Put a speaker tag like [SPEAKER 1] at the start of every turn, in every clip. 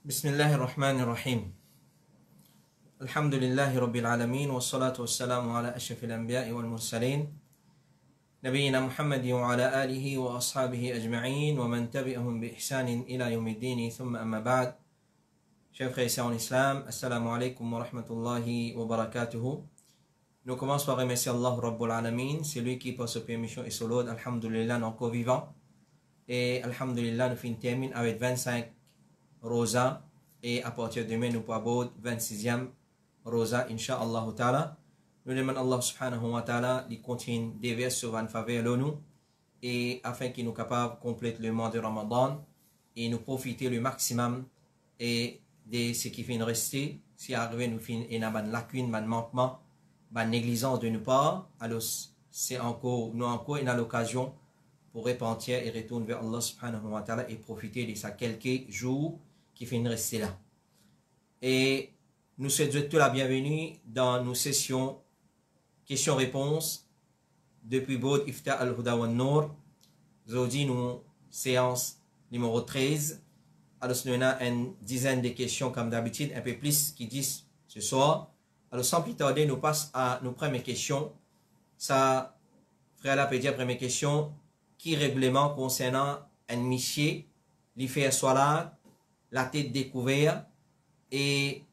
[SPEAKER 1] بسم الله الرحمن الرحيم الحمد لله رب العالمين والصلاة والسلام على أشرف الأنبياء والمرسلين نبينا محمد وعلى آله وأصحابه أجمعين ومن تبعهم بإحسان إلى يوم الدين ثم أما بعد chers frères et sœurs en islam, assalamu alaikum wa rahmatullahi wa barakatuhu. Nous commençons par remercier Allah Rabbul Alamin, c'est lui qui par sa permission et son lot, alhamdulillah, nous encore vivants. Et alhamdulillah, nous finissons avec 25 rosa et à partir de demain nous pourrons 26e rosa insha'Allah ta'ala. Nous demandons Allah subhanahu wa ta'ala de continuer déverser sur une faveur de nous et afin qu'il nous capable de compléter le mois de Ramadan et nous profiter le maximum et de ce qui vient rester. Si arrivé nous fin et n'a pas de lacune, pas de manquement, pas de négligence de nos part, alors c'est encore nous encore une l'occasion pour repentir et retourner vers Allah subhanahu wa ta'ala et profiter de ces quelques jours qui finissent rester là. Et nous souhaitons la bienvenue dans nos sessions questions-réponses depuis Bod Ifta al-Huda wa Nour. Aujourd'hui, nous séance numéro 13. Alors, nous avons une dizaine de questions comme d'habitude, un peu plus qui disent ce soir. Alors, sans plus tarder, nous passons à nos premières questions. Ça, frère là peut dire première question, qui règlement concernant un monsieur, lui faire salat, la tête découverte, et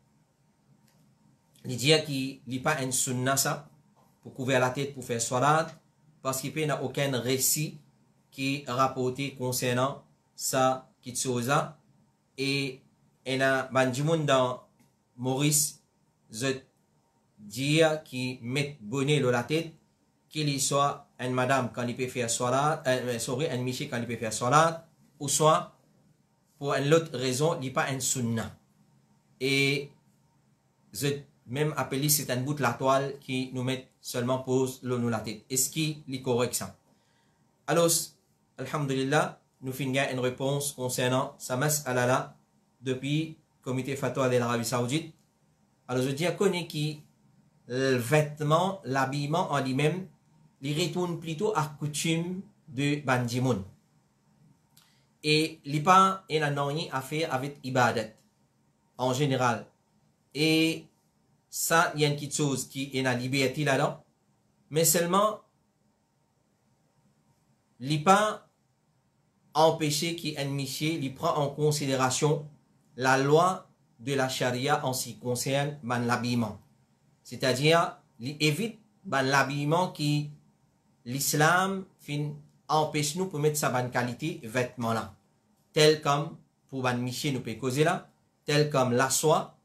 [SPEAKER 1] lui dire qu'il n'y a pas un sunna ça, pour couvrir la tête pour faire salat, parce qu'il n'y a aucun récit qui est rapporté concernant ça, qui chose. Et il y a un dans Maurice, je dire qui met bonnet dans la tête, qu'il soit une madame quand il peut faire salat, un monsieur quand il peut faire salat, ou soit pour une autre raison, il n'y a pas un sunna. Et je même appelé c'est un bout de la toile qui nous met seulement pose l'eau la tête. Est-ce qu'il est correct ça? Alors, alhamdulillah, nous finissons une réponse concernant Samas Alala depuis le comité fatwa de l'Arabie Saoudite. Alors, je dis à connaître qui le vêtement, l'habillement en lui-même, il retourne plutôt à coutume de Bandimoun. Et il n'y a pas rien à faire avec Ibadat en général. Et ça, il y a une petite chose qui est la liberté là-dedans. Mais seulement, il n'y a pas empêché qu'un monsieur il prend en considération la loi de la charia en ce qui concerne l'habillement. C'est-à-dire, il évite l'habillement qui l'islam empêche nous pour mettre sa bonne qualité vêtements là. Tel comme pour ban monsieur nous peut causer là, tel comme la soie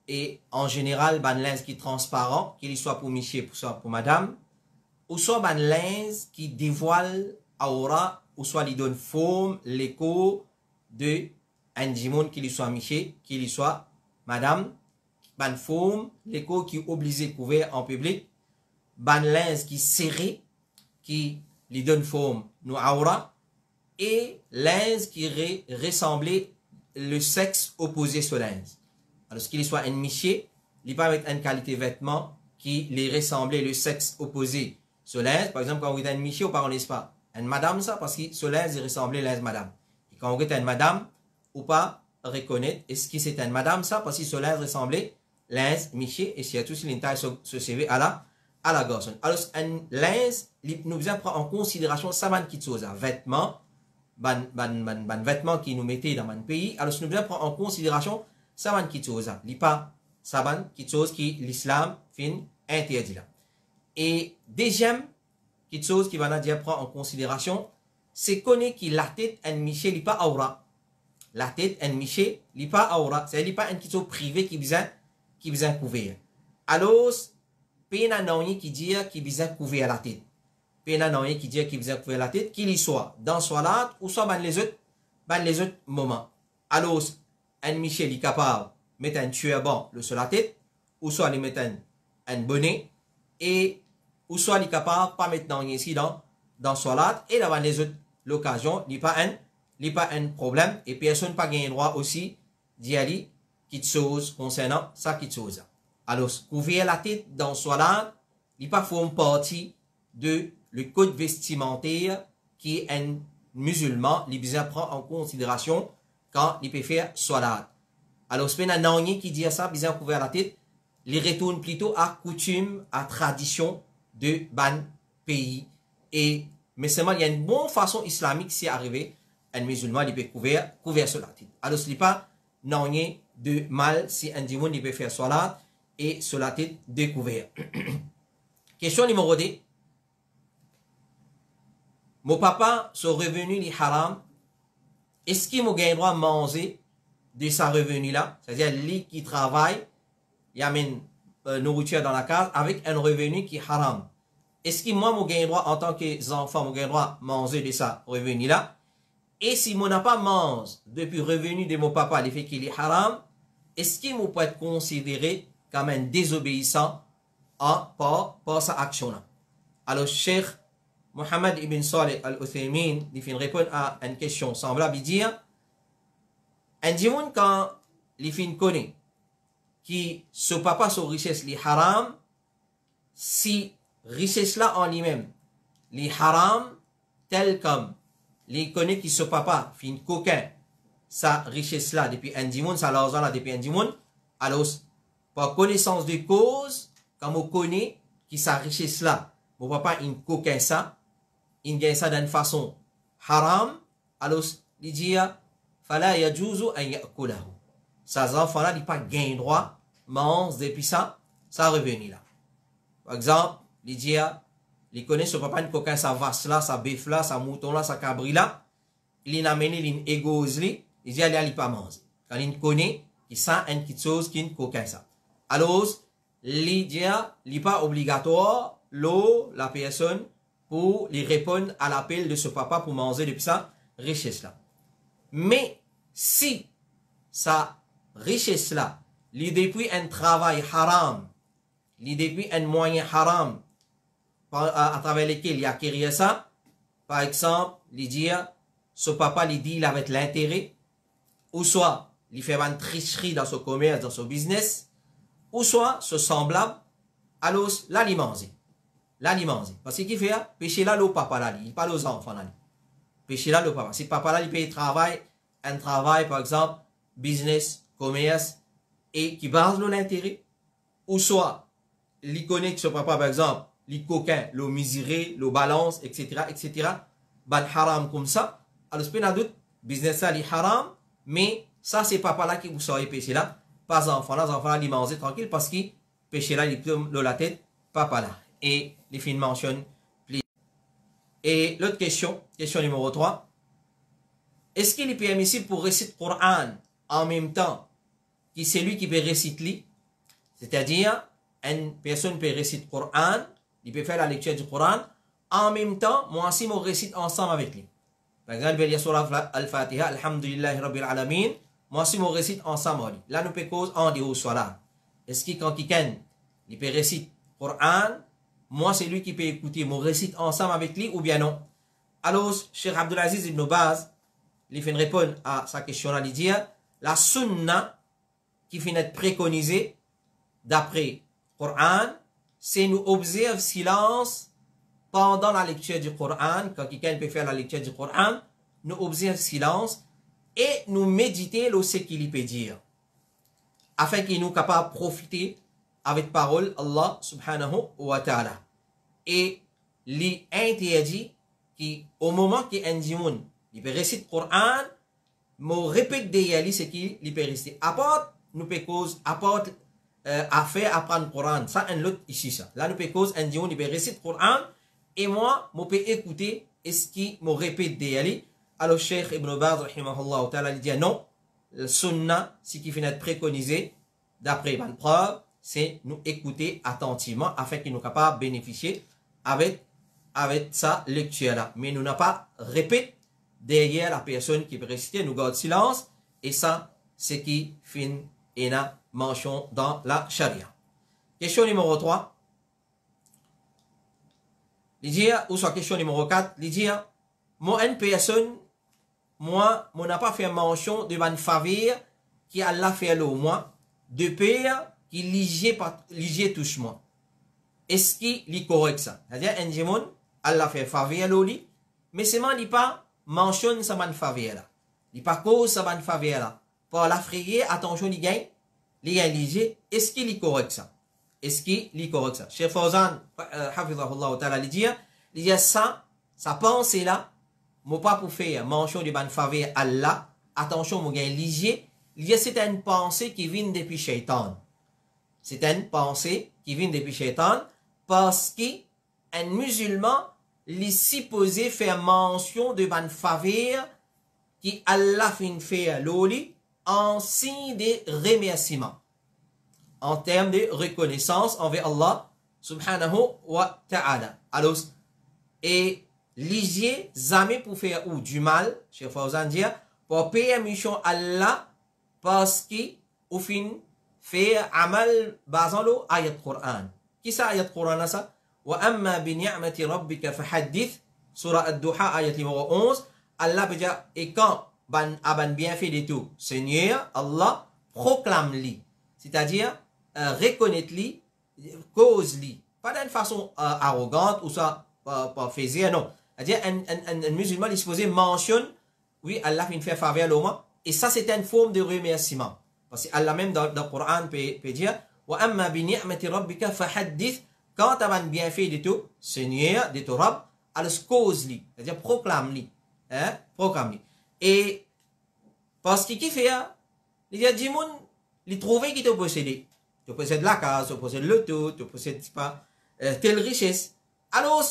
[SPEAKER 1] et en général ban linge qui est transparent, qu'il soit pour monsieur ou soit pour madame, ou soit ban linge qui dévoile aura ou soit lui donne forme, l'écho de un dimon qu'il soit monsieur, qu'il soit madame, ban forme, l'écho qui est obligé de couvrir en public, ban linge qui serré, qui lui donne forme, nous aura, et linge qui ressemblait le sexe opposé sur linge. Alors, ce qu'il soit un monsieur, il peut avec une qualité vêtement qui lui ressemblait le sexe opposé sur linge. Par exemple, quand vous êtes un monsieur, on ne parle pas une madame, ça, parce que ce linge, il ressemblait linge madame. Et quand vous êtes une madame, ou pas reconnaître, est-ce que c'est une madame, ça, parce que ce linge ressemblait linge monsieur, et surtout si l'intaille se servait à la garçon. Alors, un linge, nous devons prendre en considération ça, qui chose, vêtements, vêtements qui nous mettaient dans un pays. Alors, nous devons prendre en considération ça, qui chose, il pas ça, qui chose qui l'islam fin interdit là. Et deuxième, qui chose qui va dire prendre en considération, c'est connaître que la tête, un monsieur, il pas aura. La tête, un monsieur, il pas aura. C'est-à-dire, il pas une chose privée qui besoin couvrir. Alors, pena non qui dit qu'il besoin couvrir la tête. Pena non qui dit qu'il besoin couvrir la tête, qu'il y soit dans salat ou soit dans les autres moments. Alors, un monsieur est capable de mettre un turban sur la tête, ou soit de mettre un bonnet, et ou soit il est capable de pas mettre dans ici dans salat, et dans les autres l'occasion, il n'y a pas un problème, et personne n'a pas gagné droit aussi d'y aller, qui chose concernant ça qui chose. Alors, couvrir la tête dans salat, il pas forme partie de le code vestimentaire qui est un musulman, il besoin prendre en considération quand il peut faire salat. Alors, c'est un nanny qui dit ça, bizarre couvert la tête, les retourne plutôt à coutume, à tradition de ban pays. Et, mais seulement, il y a une bonne façon islamique si arrivé, un musulman, il peut couvert sur la tête. Alors, ce n'est pas nanny de mal si un dimon, il peut faire salat et sur la tête découvert. Question numéro 2. Mon papa, son revenu, il est haram. Est-ce qu'il m'a gagné le droit de manger de sa revenu là? C'est-à-dire, lui qui travaille, il amène nourriture dans la case avec un revenu qui est haram. Est-ce que moi, j'ai le droit, en tant qu'enfant, j'ai le droit de manger de sa revenu là? Et si moi n'a pas mangé depuis revenu de mon papa, le fait qu'il est haram, est-ce qu'il peut être considéré comme un désobéissant par sa action là? Alors, Cheikh Mohamed ibn Saleh al-Uthaymin, il fait répondre à une question semblable, il dit, un dimanche quand il fait connaît qui ce papa son richesse li haram, si richesse là en lui-même li haram, tel comme il connaît qui ce papa fin coquin sa richesse là depuis un dimanche, sa l'argent là depuis un dimanche, alors par connaissance de cause, quand on connaît qui sa richesse là, mon papa il coquin ça, il gagne ça d'une façon haram, alors il dit fala yajuzu an ya'kulahu. Ces enfants là n'ont pas gain droit mange depuis ça revenu là. Par exemple, il dit il connaît ce papa il coquin sa vache là, sa bœuf là, sa mouton là, sa cabri là, il a amené il égoise lui, il dit il pas manger. Quand il connaît il sent une petite chose qui coquin ça. Alors il dit il pas obligatoire la personne pour lui répondre à l'appel de ce papa pour manger depuis ça richesse là. Mais si sa richesse là, li depuis un travail haram, li depuis un moyen haram à travers lequel il a acquis ça, par exemple, il dit ce papa lui dit il avait l'intérêt, ou soit il fait une tricherie dans son commerce, dans son business, ou soit ce semblable, alors là il mange. Là, il mange. Parce qu'il fait, péché là, le papa là, il parle aux enfants là. Péché là, le papa. Si papa là, il paye un travail, par exemple, business, commerce, et qui base l'intérêt, ou soit, il connaît que ce papa, par exemple, il coquin, le miséré, le balance, etc., ban haram comme ça, alors, c'est pas doute, business là, il haram, mais ça, c'est papa là qui vous savez péché là, pas enfant là, les enfants là, ils mangent tranquille, parce qu'il péché là, il tombe dans la tête, papa là. Et les films mentionnent. Et l'autre question numéro 3. Est-ce qu'il est permissible pour réciter le Coran en même temps que c'est lui qui peut réciter? C'est-à-dire, une personne peut réciter le Coran, il peut faire la lecture du Coran, en même temps, moi aussi, je récite ensemble avec lui. Par exemple, il y a sur Al-Fatiha, Alhamdulillahi Rabbil Alamin, moi aussi, je récite ensemble. Là, nous peut cause en dehors soit là. Est-ce que quand quelqu'un il peut réciter le Coran, moi, c'est lui qui peut écouter mon récite ensemble avec lui ou bien non? Alors, Cheikh Abdulaziz Ibn Baz, il fait répondre à sa question-là, il dit, la sunna qui fait être préconisée d'après le Coran, c'est nous observer silence pendant la lecture du Coran. Quand quelqu'un peut faire la lecture du Coran, nous observer silence et nous méditer ce qu'il peut dire, afin qu'il nous capable de profiter avec parole Allah subhanahu wa ta'ala. Et li interdit qu'au moment qu'il un dimoun, il peut réciter le Coran, mon répète de c'est qu'il peut réciter. Apporte, nous peut cause, apporte, à faire apprendre le Coran. Ça, un autre ici, ça. Là, nous peut cause un dimoun, il peut réciter le Coran, et moi, je peux écouter, est-ce qu'il me répète de Alors, Cheikh Ibn Baz, rahimahullah ta'ala, il dit non, le sunnah, ce qui finit préconisé, d'après une preuve, c'est nous écouter attentivement afin qu'il nous capable de bénéficier avec sa lecture-là. Mais nous n'avons pas répété derrière la personne qui peut réciter, nous garde silence, et ça, c'est qui fin et na mention dans la charia. Question numéro 3. Ou soit question numéro 4, moi, une personne, moi, n'a pas fait mention de ma faveur qui Allah fait le moi, de père qui ligier touche moi. Est-ce qu'il est correct ça? C'est-à-dire, un démon, Allah fait faveur l'oli, mais c'est moi, il pas mentionne sa man faveur là. Il pas cause sa man faveur là. par la frayée, attention, les gains, est-ce qu'il est correct ça? Est-ce qu'il est correct ça? Cheikh Fawzan, hafizahullah ta'ala, il dit ça pensée là, moi pas pour faire mention de ban faveur Allah, attention, mon gain, c'est une pensée qui vient depuis Shaitan. C'est une pensée qui vient depuis Shaitan parce qu'un musulman, il est supposé faire mention de ban faveur qui Allah fin fait l'oli en signe de remerciement, en termes de reconnaissance envers Allah subhanahu wa ta'ala. Alors, et lisiez jamais pour faire ou du mal, Cheikh Fawzan dit, pour payer mission Allah parce qu'au fin fait amal basant l'ayat Qur'an. Qui ça ayat Qur'an ça? Wa amma bi ni'mati rabbika fahaddith, surah ad-duha ayat numéro 11. Allah peut dire, et quand ban bien fait de tout, Seigneur, Allah proclame-li. C'est-à-dire, reconnaître-li, cause-li. Pas d'une façon arrogante ou ça, pas faisait, non. C'est-à-dire, un musulman, il est supposé mentionne, oui, Allah fait une faveur à l'homme, et ça, c'est une forme de remerciement. Parce que Allah même dans le Coran peut dire, wa amma bi ni'mati rabbika fahaddith, quand tu as bien fait de tout, Seigneur, de ton Rabb, alors cause-li, c'est-à-dire proclame-li. Hein? Proclame-li. Et parce qu'il fait, il y a des gens qui trouvent qu'ils te possédent. Tu possèdes la case, tu possèdes le tout, tu possèdes pas telle richesse. Alors,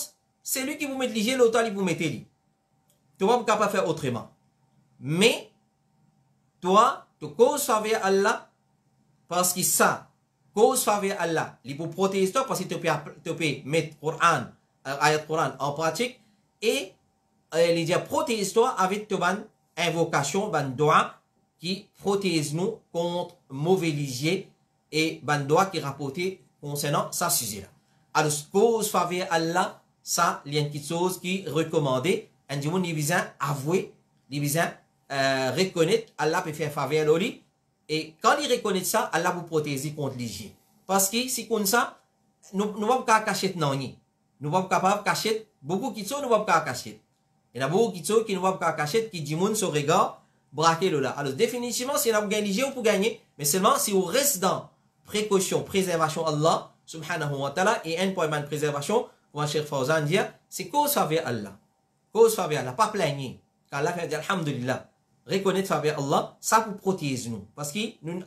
[SPEAKER 1] c'est lui qui vous met l'IG, l'autre qui vous met l'IG. Tu vas pas capable de faire autrement. Mais, toi, tu causes faveur à Allah, parce que ça, cause faveur à Allah, il peut protéger toi, parce que tu peux mettre Coran, ayat Coran en pratique, et il dit protège toi avec ton invocation, ban doigt, qui protège nous contre mauvais lisier, et ban doigt qui rapporte concernant ça sujet-là. Alors, cause faveur à Allah, ça, il y a une petite chose qui est recommandée. Un dimanche, il vient avouer, il vient reconnaître, Allah peut faire faveur à lui. Et quand il reconnaît ça, Allah vous protège contre l'hygiène. Parce que si comme ça, nous ne pouvons pas cacher non. Nous ne pouvons pas cacher beaucoup qui sont, nous ne pouvons pas cacher. Il y a beaucoup qui sont qui ne pouvons pas cacher, qui disent ce regard, braquer le là. Alors, définitivement, si on a gagné l'hygiène, on peut gagner. Mais seulement si on reste dans précaution, préservation Allah, subhanahu wa ta'ala, et un point de préservation, pour Cheikh Fawzan dire, c'est cause faveur Allah. Cause faveur Allah, pas plaigner. Quand Allah fait dire, alhamdulillah, reconnaître faveur Allah, ça vous protège nous. Parce que nous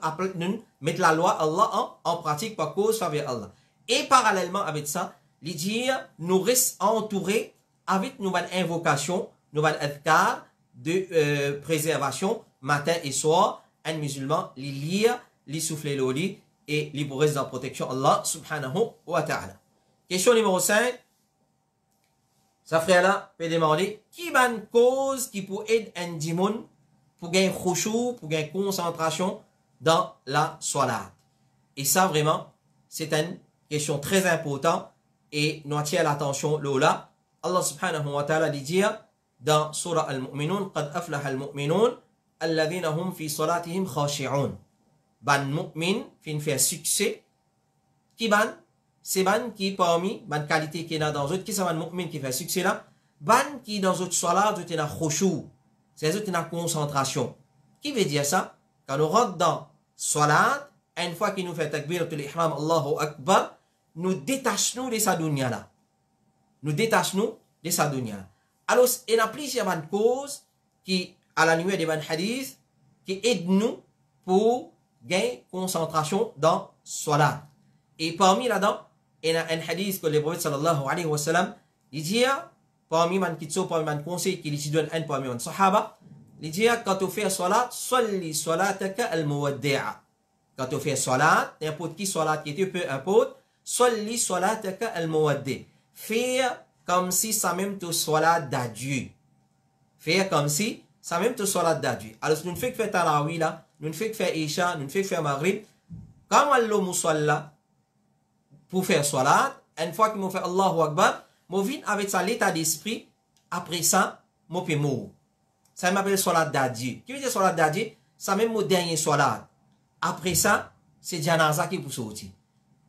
[SPEAKER 1] mettons la loi Allah en pratique par cause faveur Allah. Et parallèlement avec ça, les dire, nous restons entourés avec nos invocations, nos adhkar de préservation, matin et soir, un musulman, les lire, les souffler l'oli, et les rester dans la protection Allah subhanahu wa ta'ala. Question numéro 5. Ça frère là peut demander qui va une cause qui peut aider un dimon pour gagner khushu, pour gagner concentration dans la salat. Et ça vraiment, c'est une question très importante et nous attire l'attention là. Allah subhanahu wa ta'ala dit dans surah Al-Mu'minun, qad aflaha al-mu'minun alladhina hum fi salatihim khashi'un. Ban mu'min fin faire succès qui ban c'est ban qui parmi ban qualité qui est dans autres qui c'est ban mu'min qui fait succès là ban qui dans autres salat tu es dans khushu c'est autres dans concentration qui veut dire ça quand nous rentre dans salat une fois qu'il nous fait takbiratul ihram Allahu akbar nous détachons de sa dunya là nous détachons de sa dunya là alors il y a plusieurs ban causes qui à la nuit des ban hadith qui aident nous pour gagner concentration dans salat. Et parmi là-dedans, il y a un hadith que le prophète sallallahu alayhi wa sallam, il dit, parmi man kitso, parmi man conseil qu'il dit donne un parmi man sahaba, il dit, quand tu fais salat, salli salataka al-muwaddi'a. Quand tu fais salat, n'importe qui salat qui était peu importe, salli salataka al-muwaddi'. Faire comme si ça même tu salat d'adieu. Faire comme si ça même tu salat d'adieu. Alors, si nous fait que faire tarawih là, nous ne faisons que faire Isha, nous ne faisons que faire Maghrib. Quand on l'a musalla pour faire Salat, une fois que nous fait Allahu Akbar, nous venons avec ça l'état d'esprit. Après ça, nous pouvons mourir. Ça m'appelle Salat d'adieu. Qui veut dire Salat d'adieu? Ça même mon dernier Salat. Après ça, c'est Janaza qui peut sortir.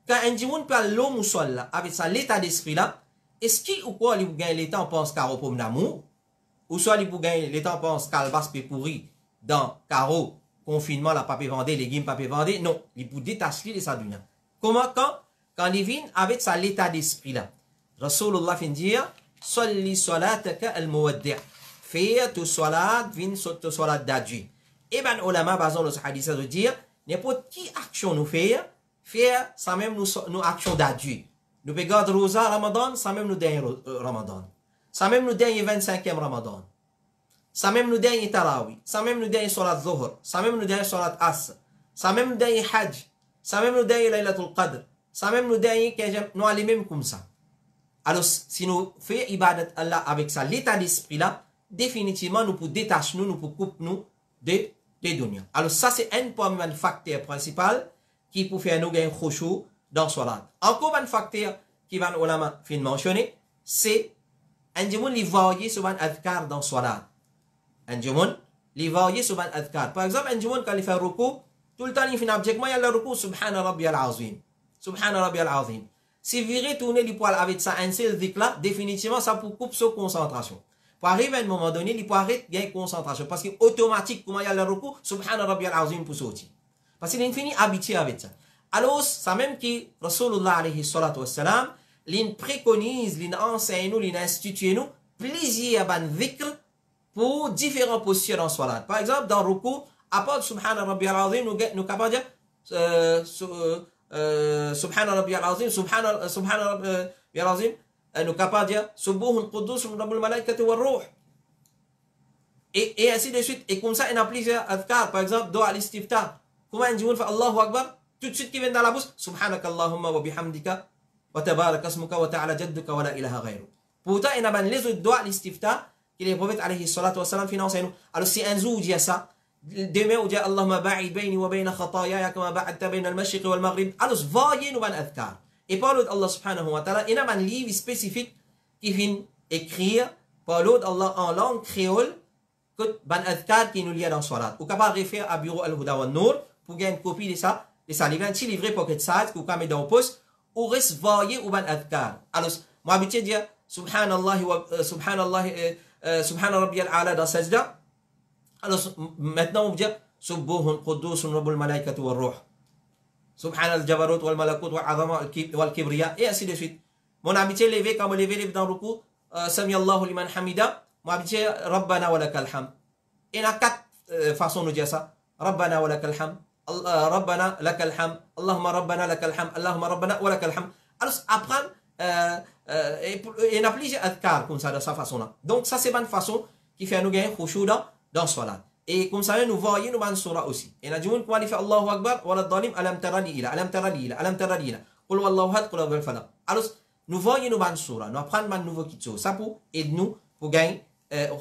[SPEAKER 1] Quand un dimanche peut aller au musalla avec ça l'état d'esprit là, est-ce qu'il ou quoi il vous gagne l'état on pense carreau pour l'amour? Ou soit il vous gagne l'état on pense calvas peut pourri dans carreau confinement, la papier vendé, légumes, papier vendé. Non, il pour détacher de sa dunya. Comment, quand il vient avec ça, l'état d'esprit là. Rasulullah fin dire, Salli salataka al-muwaddi'. Fais tu salat, vin tu salat d'adieu. Et ben, ulama, basant le hadith, ça veut dire, n'importe qui action nous faire, ça même nous action d'adieu. Nous pouvons garder rosa Ramadan, ça même nous dernier Ramadan. Ça même nous dernier 25e Ramadan. Ça même nous dernier Tarawi. Ça même nous dernier salat Zuhr. Ça même nous dernier salat As. Ça même nous dernier Hajj. Ça même nous dernier Laylatul Qadr. Ça même nous dernier nous allons même comme ça. Alors, si nous faisons ibadat Allah avec ça, l'état d'esprit là, définitivement, nous pouvons détacher nous pouvons couper nous des dunya. Alors, ça, c'est un facteur principal qui peut faire nous gagner khushu dans salat. Encore un facteur qui va nous mentionner, c'est un jour les varier sur un adhkar dans salat. Un jour les varier sur un adhkar. Par exemple, un jour quand il fait ruku, tout le temps il fait objectivement il y a le ruku subhana rabbiyal azim. Subhana rabbiyal azim. Si vous retournez les poils avec ça, un seul dhikr là, définitivement ça peut couper sa concentration. Pour arriver à un moment donné, il peut arrêter de gagner concentration. Parce que automatique, comment il y a le ruku, subhana rabbiyal azim pour sortir. Parce qu'il est fini habitué avec ça. Alors, ça même qui, Rasulullah alayhi salatu wassalam, l'in préconise, l'in enseigne nous, l'in institue nous, plaisir à ban dhikr pour différentes postures dans salat. Par exemple, dans ruku, à part subhana rabbiyal azim, nous capables de dire, subhana rabbiyal azim, subhana rabbiyal azim, nous capables de dire, subuhun qudus, rabbul malaikati wa ruh. Et ainsi de suite. Et comme ça, il y a plusieurs adhkar. Par exemple, doa al-istiftah. Comment un jour fait Allahu Akbar, tout de suite qui vient dans la bouche, Subhanakallahumma wa bihamdika, wa tabarak asmuka wa ta'ala jadduka wa la ilaha ghayru. Pourtant, il y a les autres doigts, l'istiftah, que les prophètes alayhi salatu wa salam financent nous. Alors, si un jour, dit ça, demain, on dit Allahumma ba'id bayni wa bayna khatayaya kama ba'adta bayna al-mashriq wal maghrib. Alors, voyez nous ban adhkar. Et par l'autre, Allah subhanahu wa ta'ala, il y a un livre spécifique qui vient écrire par l'autre, Allah en langue créole, que ban adhkar qui nous lie dans salat. Ou capable de référer à Bureau al-Huda wa Nour, pour gagner une copie de ça, livre, un petit livret pocket size, que vous pouvez mettre dans le poste, ou reste voyer ou ban adhkar. Alors, moi, habitué de dire, subhanallah wa, subhanallah rabbiyal a'la dans sajda. Alors, maintenant, on va dire, subuhun quddus rabbul malaikati wa ruh. Subhanal jabarut wal malakut wal azama wal kibriya, et ainsi de suite. Mon habitué levé, quand on levé dans le coup, sami Allahu liman hamida, mon habitué, rabbana wa lakal ham. Et il y a 4 façons de dire ça. Rabbana wa lakal ham. Rabbana lakal ham, Allahumma rabbana lakal ham, Allahumma rabbana wa lakal ham. Alors, apprendre, et il y a plusieurs adhkar comme ça, de sa façon-là. Donc, ça, c'est une façon qui fait nous gagner khushu dans salat. Et comme ça, nous voyons nous dans surah aussi. Et nous disons, quand il fait Allahu Akbar, wa la dhalim, alam tarani ila, alam tarani ila, alam tarani ila, qul wallahu had, qul wal falaq. Alors, nous voyons nous dans surah, nous apprenons un nouveau kitso. Ça pour aider nous pour gagner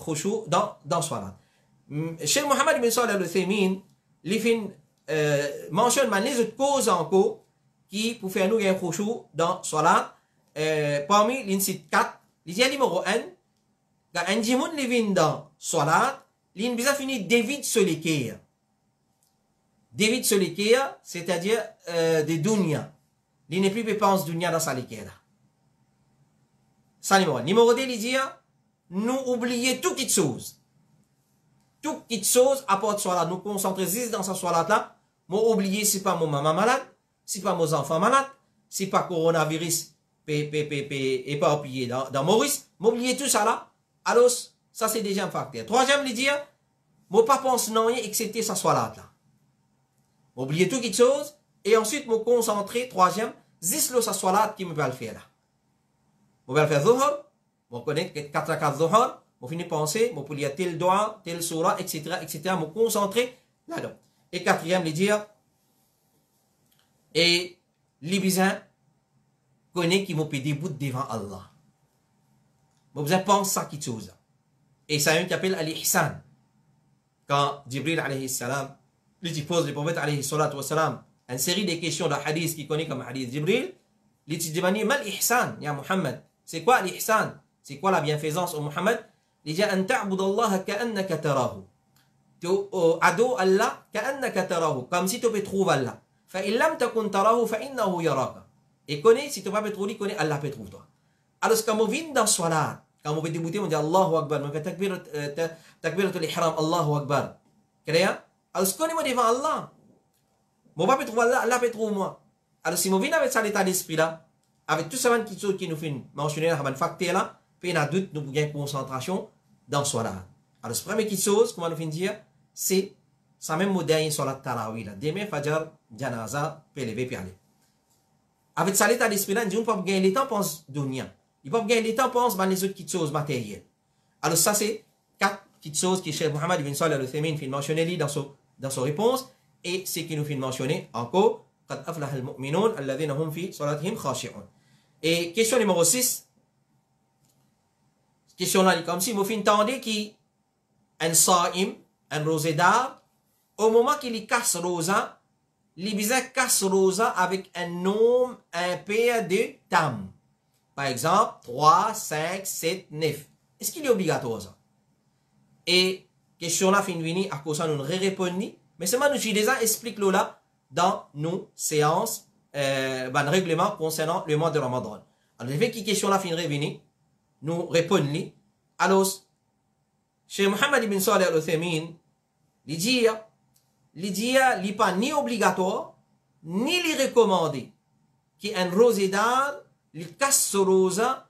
[SPEAKER 1] khushu dans salat. Cheikh Mohammed bin Salih al-Uthaymin, il fait mentionne les autres causes encore qui pour faire nous gagner khushu dans salat. Parmi les 4, il y a numéro 1, quand un jimoun les vient dans salat, il y a fini David Solikir. David Solikir, c'est-à-dire des dunya. Il n'est plus pense dunya dans sa likir. Ça numéro 2, il dit, nous oublions tout quelque chose. Tout quelque chose à part salat. Nous concentrer dans sa salat là. Moi, oublier si pas mon maman malade, si pas mes enfants malades, si pas coronavirus éparpillé dans Maurice, m'oublier tout ça là. Alors, ça c'est déjà un facteur. Troisième, il dit, moi pas penser non rien excepté sa salat là. M'oublier tout quelque chose, et ensuite me concentrer, troisième, zislo sa salat qui me va le faire là. Je vais le faire zuhur, je connais 4 rakats zuhur, je finis penser, je peux lire tel doigt, tel surah, etc., me concentrer là-dedans. Et quatrième, les dire, et les bisins connaissent qui m'ont debout devant Allah. Vous pensez ça qui chose. Et ça, qui appelle al-ihsan. Quand Jibril alayhi salam, lui pose le prophète alayhi salatu wa salam, une série de questions d'un hadith qui connaît comme hadith Jibril, lui dit, mal ihsan, ya Muhammad. C'est quoi l'ihsan? C'est quoi la bienfaisance au Muhammad? Il dit, an ta'budallaha ka'annaka tarahu. Tu ado Allah ka'annaka tarahu, comme si tu peux trouver Allah. Fa in lam takun tarahu fa innahu yaraka. Et connais, si tu ne peux pas trouver, connais Allah peut trouver toi. Alors quand on vient dans salat, quand on veut débuter, on dit Allahu Akbar, on fait takbiratul ihram, Allahu Akbar. Créa, Alors, ce qu'on est devant Allah, moi, pas trouver Allah, Allah peut trouver moi. Alors, si je viens avec ça, l'état d'esprit là, avec tout ça qui nous fait mentionner dans le facteur là, puis il y a doute, nous gagnons concentration dans ce là. Alors, ce premier chose, comment nous finit dire, c'est ça même moderne sur la tarawih là. Demain, Fajr, Janaza, PLV, puis aller. Avec ça, l'état d'esprit là, nous ne pouvons pas gagner le temps pour dunya. Il ne peut pas gagner le temps pour les autres petites choses matérielles. Alors, ça, c'est 4 petites choses que Cheikh Mohammed ibn Salih al-Uthaymin fait mentionner dans son réponse. Et c'est qui nous fait mentionner encore, قد أفلح المؤمنون الذين هم في صلاتهم خاشعون. Et question numéro 6. Question là, comme si vous entendez qu'un saïm, un rosédar, au moment qu'il casse rosa, il casse rosa avec un nombre impair de tam. Par exemple, 3, 5, 7, 9. Est-ce qu'il est obligatoire ça? Et question là, fin venir, à cause de nous répondre, mais seulement nous déjà explique là dans nos séances, règlement concernant le mois de Ramadan. Alors, les question là, fin venir, nous répondre. Alors, chez Mohammed ibn Salih al-Uthaymin, il dit, il n'est pas ni obligatoire, ni li recommandé qu'un rosédar, il casse ce rosa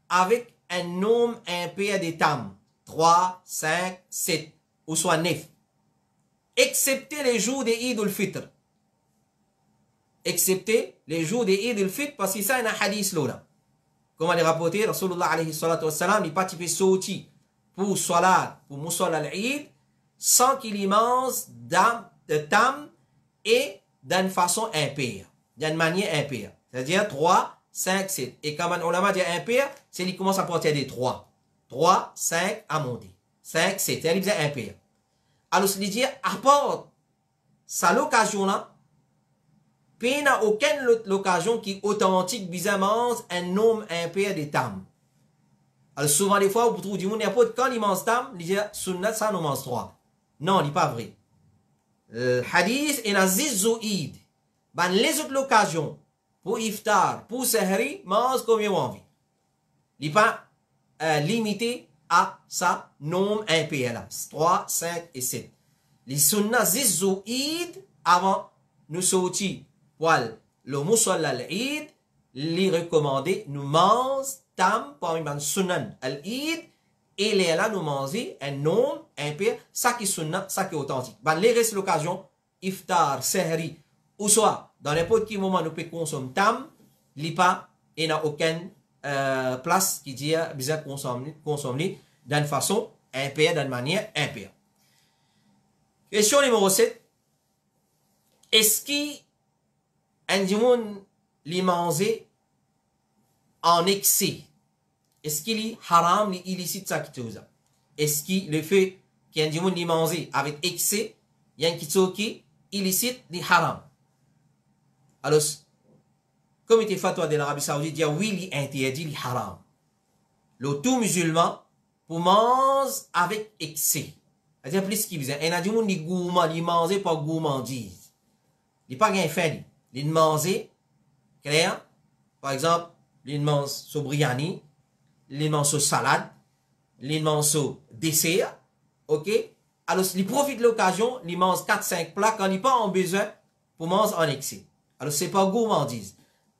[SPEAKER 1] avec un nombre impair de tam. 3, 5, 7, ou soit 9. Excepté les jours de Eid al-Fitr. Excepté les jours de Eid al-Fitr, parce que ça, il y a un hadith là. Comme il est rapporté, Rasulullah alayhi salatu wassalam, il n'est pas sorti pour salat, pour moussal al-Eid, sans qu'il y mange de tam et d'une façon impaire, d'une manière impaire. C'est-à-dire 3, 5, 7. Et quand on a dit impair, c'est qu'il commence à partir des 3. 3, 5 à monter. 5, 7. C'est-à-dire qu'il est impair. Alors, c'est dire, à part ça l'occasion-là, puis il n'y a aucune occasion qui est authentique, bizarrement, un nombre impair de tam. Alors, souvent, des fois, vous trouvez du monde, n'importe quand il mange tam, il dit, sunnat, ça nous mange 3. Non, il n'est pas vrai. Le hadith est dans Zizouid. Ben, les autres occasions, pour iftar, pour sahri, mange comme il a envie. Il n'est pas limité à ça, nombre impair là. 3, 5 et 7. Les sunnah Zizouid, avant nous sortir pour le moussal al-Eid, les recommandés, nous mange tam parmi les sunan al-Eid, et les là nous manger un nom impair, ça qui est sunnah, ça qui est authentique. Ben, les restes l'occasion, iftar, sahri, ou soit dans n'importe quel moment nous pouvons consommer tam, il n'y a aucune place qui dit besoin consommer d'une façon impair, d'une manière impair. Question numéro 7. Est-ce qu'il monde les manger en excès? Est-ce qu'il est haram, illicite ça qui est? Est-ce qu'il le fait qu'il y a monde les manger avec excès, il y a une chose qui illicite, ni haram? Alors, comme il était fatwa de l'Arabie Saoudite, il dit oui, il interdit le haram. Le tout musulman pour manger avec excès. C'est-à-dire plus qu'il faisait. Il y a des gens qui gourmand, ils mangent pas gourmandise. Il n'y a pas rien fait. Ils mangent, clair. Par exemple, ils mangent sur biryani, ils mangent sur salade, ils mangent sur dessert. Ok? Alors, ils profitent de l'occasion, ils mangent 4-5 plats quand ils n'ont pas en besoin pour manger en excès. Alors, ce n'est pas gourmandise.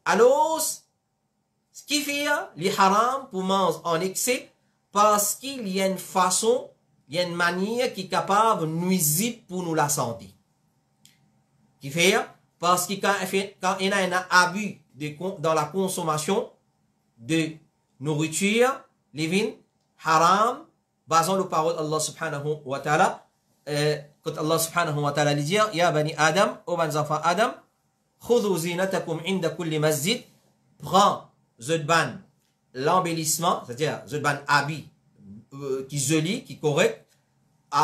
[SPEAKER 1] Alors, ce qui fait les haram pour manger en excès, parce qu'il y a une façon, il y a une manière qui est capable de nuisible pour nous la santé. Qui fait, parce que quand il y a un abus dans la consommation de nourriture, les vins, haram, basant le parole d'Allah subhanahu wa ta'ala, quand Allah subhanahu wa ta'ala dit, Ya bani Adam, ô bani enfants Adam, khudhu zinatakum inda kulli masjid, prends zedban l'embellissement, c'est-à-dire zedban habit qui est joli, qui est correct,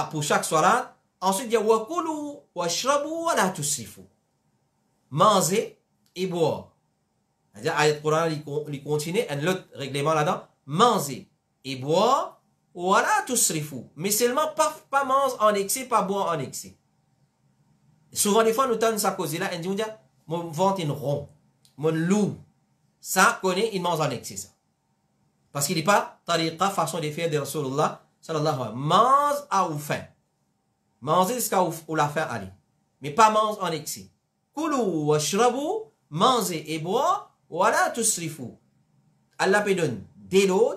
[SPEAKER 1] pour chaque salat. Ensuite, il y a wa kulu wa shrabu wa la tusrifu. Manger et boire. C'est-à-dire, ayat Coran, il continue, un autre règlement là-dedans, manger et boire, wa la tusrifu. Mais seulement pas manger en excès, pas boire en excès. Souvent, des fois, nous tenons sa cause là, on dit, mon ventre est rond, mon loup, ça connaît, il mange en excès. Ça. Parce qu'il n'est pas tariqa, façon de faire de Rasulullah, sallallahu alayhi wa sallam. Mange à ou faim. Manger jusqu'à où la faim aller. Mais pas manger en excès. Kulu washrabu, mangez et boire, wala tusrifu. Allah peut donner de l'eau,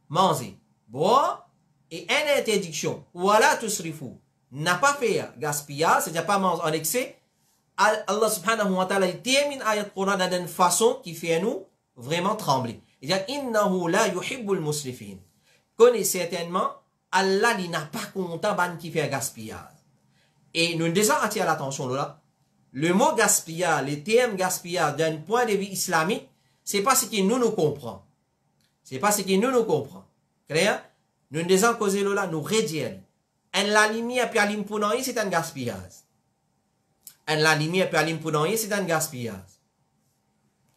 [SPEAKER 1] manger, boire, et une interdiction, wala tusrifu. N'a pas fait gaspillage, c'est-à-dire pas manger en excès. Allah subhanahu wa ta'ala termine ayat Coran d'une façon qui fait nous vraiment trembler. Il dit innahu la yuhibbul musrifin. Connaissez certainement Allah n'a pas content ban qui fait gaspillage. Et nous devons attirer l'attention là. Le mot gaspillage, le terme gaspillage d'un point de vue islamique, c'est pas ce qui nous comprenons. C'est pas ce qui nous comprenons. Clair? Nous devons causer là, nous réduire. En la lumière puis alim pour c'est un gaspillage. En la lumière puis alim pour c'est un gaspillage.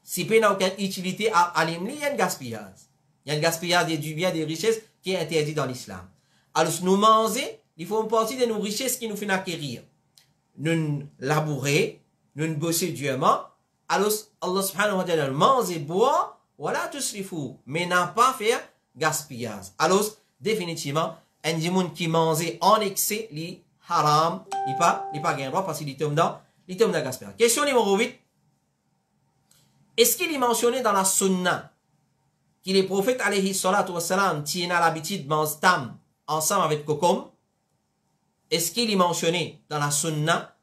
[SPEAKER 1] Si peu n'a aucune utilité à alim, il y a un gaspillage. Il y a un gaspillage du bien, des richesses qui est interdit dans l'islam. Alors, nous manger, il faut une partie de nos richesses qui nous font acquérir. Nous labourer, nous bosser durement. Alors, Allah subhanahu wa ta'ala manger, boire, voilà tout ce qu'il faut. Mais n'a pas fait gaspillage. Alors, définitivement, un monde qui mange en excès, li haram, il pas gain droit parce qu'il tombe dans gaspillage. Question numéro 8. Est-ce qu'il est mentionné dans la sunna que les prophètes alayhi salatu wassalam tiennent l'habitude de manger tam ensemble avec kokom? Est-ce qu'il est mentionné dans la sunna?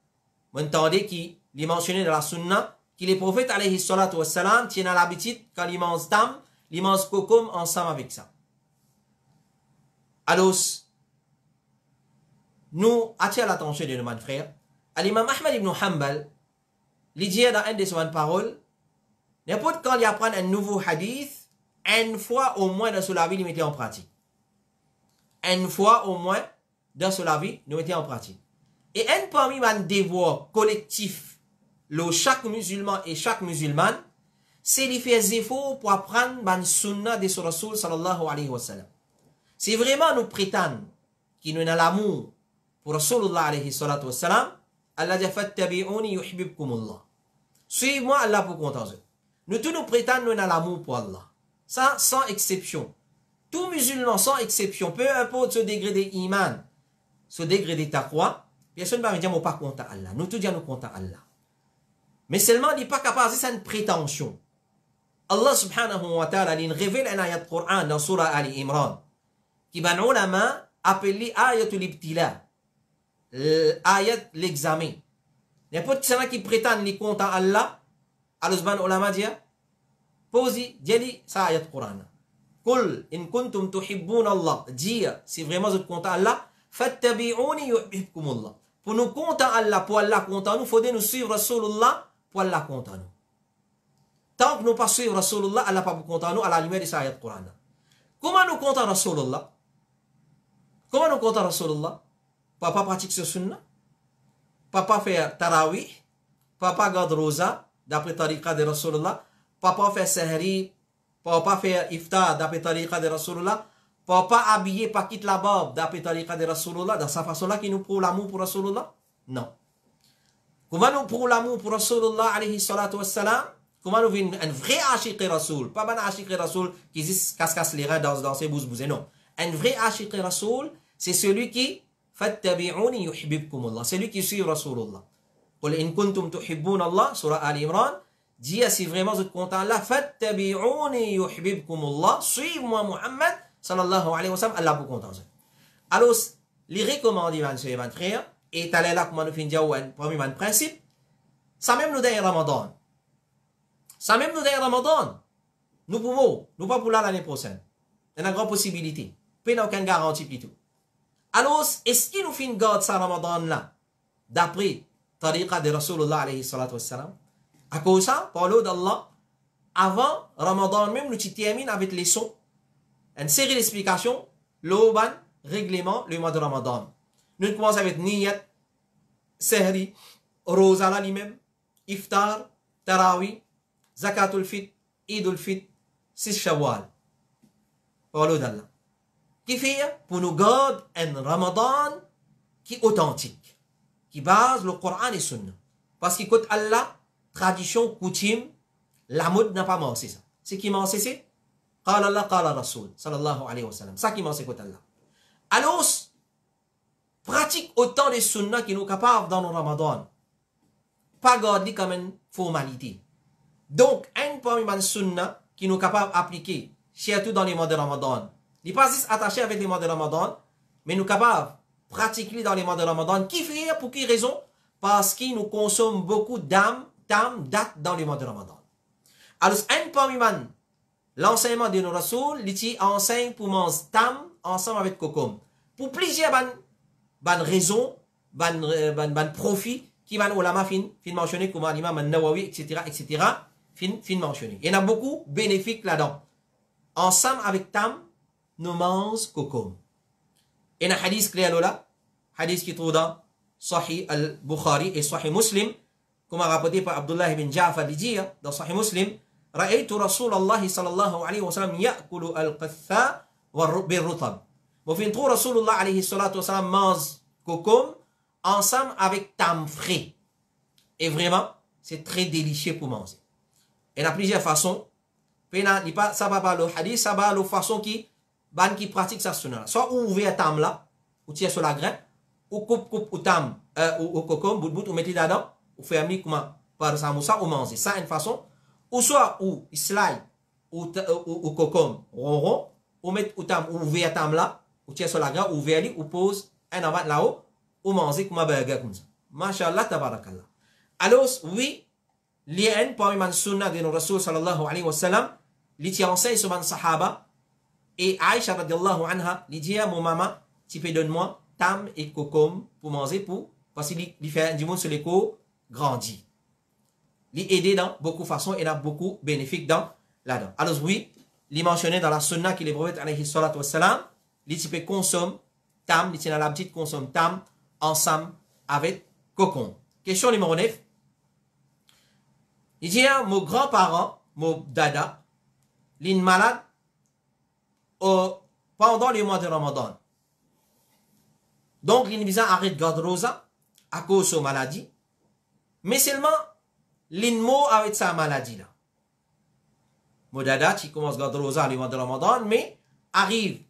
[SPEAKER 1] Vous entendez qu'il est mentionné dans la sunna que les prophètes alayhi salatu wassalam tiennent l'habitude quand ils mangent tam, ils mangent kokom ensemble avec ça. Alors, nous attirons l'attention de nos frères. L'imam Ahmad ibn Hanbal, il dit dans une de ses paroles, n'importe quand il apprend un nouveau hadith, une fois au moins dans sa vie, il mettait en pratique. Une fois au moins dans sa vie, il mettait en pratique. Et un parmi les devoirs collectifs, chaque musulman et chaque musulmane, c'est de faire des efforts pour apprendre la sunna de son Rasul sallallahu alayhi wa sallam. Si vraiment nous prétendons qu'il nous a l'amour pour Rasulullah alayhi salatu wa sallam, Allah dit fattabi'uni yuhibbukumullah. Suivez-moi, Allah pour content. Nous tous nous prétendons nous a l'amour pour Allah. Ça, sans exception. Tout musulman, sans exception, peu importe ce degré d'iman, ce degré de taqwa, personne ne va me dire, moi, pas content Allah. Nous tous disons, nous content Allah. Mais seulement, il n'est pas capable, c'est une prétention. Allah subhanahu wa ta'ala, il révèle un ayat Coran dans surah Ali Imran, qui va nous appeler ayatul ibtila, ayat l'examen. N'importe qui prétend les comptes à Allah, Allah subhanahu wa ta'ala dit, posi, dit ça ayat Coran. Kul in kuntum tuhibbun Allah, dit, si vraiment vous comptez à Allah, fattabi'uni yuhibbukumullah. Pour nous compter à Allah, pour Allah compter nous, il faut nous suivre Rasulullah, pour Allah compter nous. Tant que nous ne pas suivre Rasulullah, Allah pas compter nous à la lumière de sa ayat Coran. Comment nous comptons Rasulullah? Comment nous comptons Rasulullah? Papa pratique ce sunna? Papa fait tarawih? Papa garde rosa d'après tariqa de Rasulullah? Papa fait sahri? Papa fait iftar d'après tariqa de Rasulullah? Papa habillé, pas quitte la barbe d'après tariqa de Rasulullah? Dans sa façon-là qui nous prouve l'amour pour Rasulullah? Non. Comment nous prouve l'amour pour Rasulullah alayhi salatu wassalam? Comment nous vîmes un vrai ashiq Rasoul? Pas un ashiq Rasoul qui casse les reins dans ses bouse-bouse, non. Un vrai ashiq Rasoul, c'est celui qui fattabi'uni yuhibbukumullah. C'est lui qui suit Rasulullah. Qul in kuntum tuhibbun Allah, surah Ali Imran, dit si vraiment vous êtes content là, fattabi'uni yuhibbukumullah, suivez-moi Muhammad sallallahu alayhi wa sallam, Allah vous content. Alors, les recommandés, mes frères, et allez là, comme nous finissons un premier principe, ça même nous donne Ramadan. Ça même nous donne Ramadan. Nous pouvons, nous pas pour l'année prochaine. Il y a une grande possibilité. Peu n'a aucune garantie plutôt. Alors, est-ce qu'il nous fait une garde ça Ramadan là? D'après tariqa de Rasulullah alayhi salatu wassalam. À cause ça, par l'eau d'Allah, avant Ramadan même, nous terminons avec les sons. Une série d'explications, l'oban, règlement, le mois de Ramadan. Nous commençons avec Niyat, Sehri, Rosa lui-même, Iftar, Tarawi, Zakatul Fit, Idul Fit, 6 Shawwal. Par l'eau d'Allah. Qui fait pour nous garder un Ramadan qui est authentique, qui base le Coran et Sunna. Parce qu'écoute Allah, tradition, coutume, la mode n'a pas mangé ça. C'est qui mangé c'est Qala Allah, Qala Rasul, sallallahu alayhi wa sallam. Ça qui mangé écoute Allah. Alors, pratique autant de sunnah qui nous capables dans le Ramadan. Pas garder comme une formalité. Donc, un parmi les sunnah qui nous capables d'appliquer, surtout dans les mois de Ramadan. Il n'est pas juste attaché avec les mois de Ramadan, mais nous capables de pratiquer dans les mois de Ramadan. Qui fait pour quelle raison? Parce qu'il nous consomme beaucoup d'âme, date dans les mois de Ramadan. Alors, un parmi l'enseignement de nos Rasoul, il enseigne pour manger tam ensemble avec kokom. Pour plusieurs raisons, profits, qui van ulama fin mentionné comme l'imam al-Nawawi, etc., fin mentionné. Il y en a beaucoup bénéfiques là-dedans. Ensemble avec tam, nous mangeons kokom. Il y a un hadith clair là, hadith qui trouve dans Sahih al-Bukhari et Sahih Muslim, comme rapporté par Abdullah ibn Ja'far al-Dijiyah dans Sahih Muslim, رأيت رسول الله صلى الله عليه وسلم يأكل القثاء بالرطب. وفي trouve رسول الله عليه الصلاة والسلام mange kokom ensemble avec tam frais. Et vraiment, c'est très délicieux pour manger. Il y a plusieurs façons. Ça va pas le hadith, ça va la façon qui pratique ça sunna. Soit ou ouvert tam là, ou tire sur la graine, ou coupe ou tam, ou kokom, bout ou mettez dedans, ou fait amener comment par samoussa ou manger. Ça une façon. Ou soit ou slide ou kokom ronron, ou mettre ou tam ou ouvert tam là, ou tire sur la graine, ou ouvert ou pose un avant là-haut, ou manger comme un burger comme ça. Mashallah tabarakallah. Alors, oui, il y a un parmi les sunnah de nos Rasul sallallahu alayhi wa sallam, il y a enseigne sur les sahaba, et Aïcha radiallahu anha, il dit à mon maman, tu peux donner-moi tam et kokom pour manger, parce qu'il fait du monde sur les cours grandit. Il aide dans beaucoup de façons et il a beaucoup bénéfique dans là-dedans. Alors, oui, il est mentionné dans la sunna qu'il est prophète alayhi salatu wa sallam, il peut consommer tam, il a l'habitude de consommer tam ensemble avec cocon. Question numéro 9. Il dit à mon grand-parent, mon dada, il est malade pendant les mois de Ramadan. Donc, il vient arrêter de garder rosa à cause de sa maladie. Mais seulement, l'inmo avec sa maladie là. Mon dada, qui commence à garder rosa les mois de Ramadan, mais arrive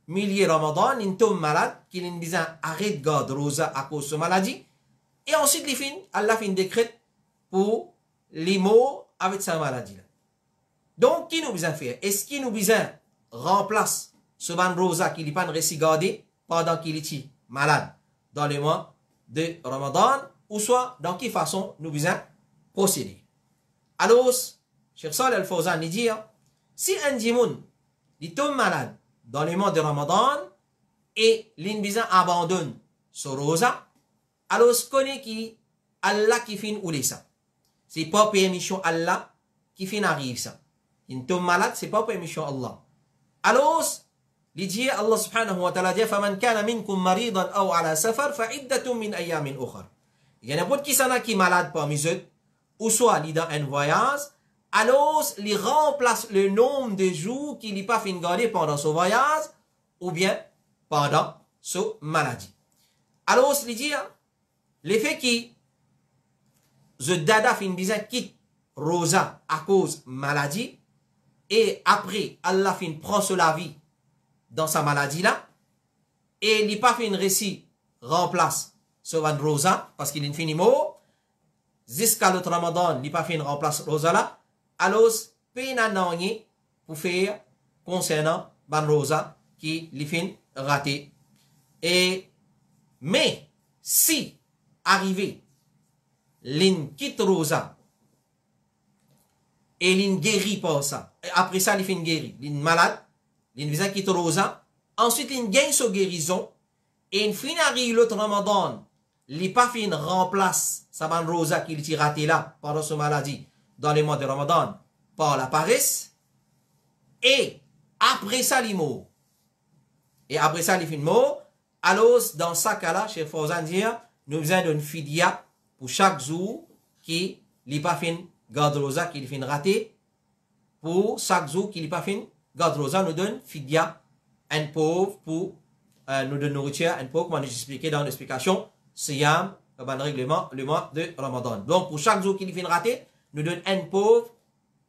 [SPEAKER 1] milieu Ramadan, il tombe malade, qu'il vient arrêter de garder rosa à cause de sa maladie. Et ensuite, Allah fait un décret pour les mots avec sa maladie. Donc, qui nous besoin faire? Est-ce qu'il nous besoin remplace ce ban rosa qui n'est pas réussi garder pendant qu'il est malade dans les mois de Ramadan, ou soit dans quelle façon nous besoin procéder? Alors, Cheikh Salih Al-Fawzan dit, si un djimoun il tombe malade dans les mois de Ramadan et l'inbizan abandonne ce rosa, alors ce connaît qui Allah qui fait ou ça. C'est pas permission Allah qui fait arrive ça. Il tombe malade, c'est pas permission Allah. Alors, il dit Allah subhanahu wa ta'ala dit فَمَنْ كَانَ مِنْكُمْ مَرِيضًا أَوْ عَلَى سَفَرٍ فَعِدَّةٌ مِنْ أَيَّامٍ أُخَرٍ. Il y en a beaucoup qui sont malades parmi eux, ou soit il dans un voyage, alors il remplace le nombre de jours qu'il n'a pas fait garder pendant ce voyage, ou bien pendant sa maladie. Alors, il dit l'effet qui the dada fin disant quitte rosa à cause maladie et après Allah fin prend sur la vie dans sa maladie là et il pas fait une récit remplace ce van rosa parce qu'il est fini mort jusqu'à l'autre Ramadan il pas fait une remplace rosa là alors peine n'anye pour faire concernant van rosa qui li fin raté et mais si arrivé l'in quitte rosa et l'in guérit par ça et après ça il fin guéri l'in malade l'in visa quitte rosa ensuite l'in gagne sa guérison et il fin arrive l'autre Ramadan il pas fin remplace sa ban rosa qu'il t'a raté là pendant sa maladie dans les mois de Ramadan par la paresse et après ça il mort et après ça il fin mort. Alors, dans ce cas-là, chez Fawzan dit, nous avons une fidia pour chaque jour qui n'est pas fin garde rosa, qui est fin raté. Pour chaque jour qui n'est pas fin garde rosa, nous donne fidia un pauvre pour nous donner nourriture, un pauvre, comme on a expliqué dans l'explication, Siyam, le règlement, le mois de Ramadan. Donc, pour chaque jour qui est fin raté, nous donne un pauvre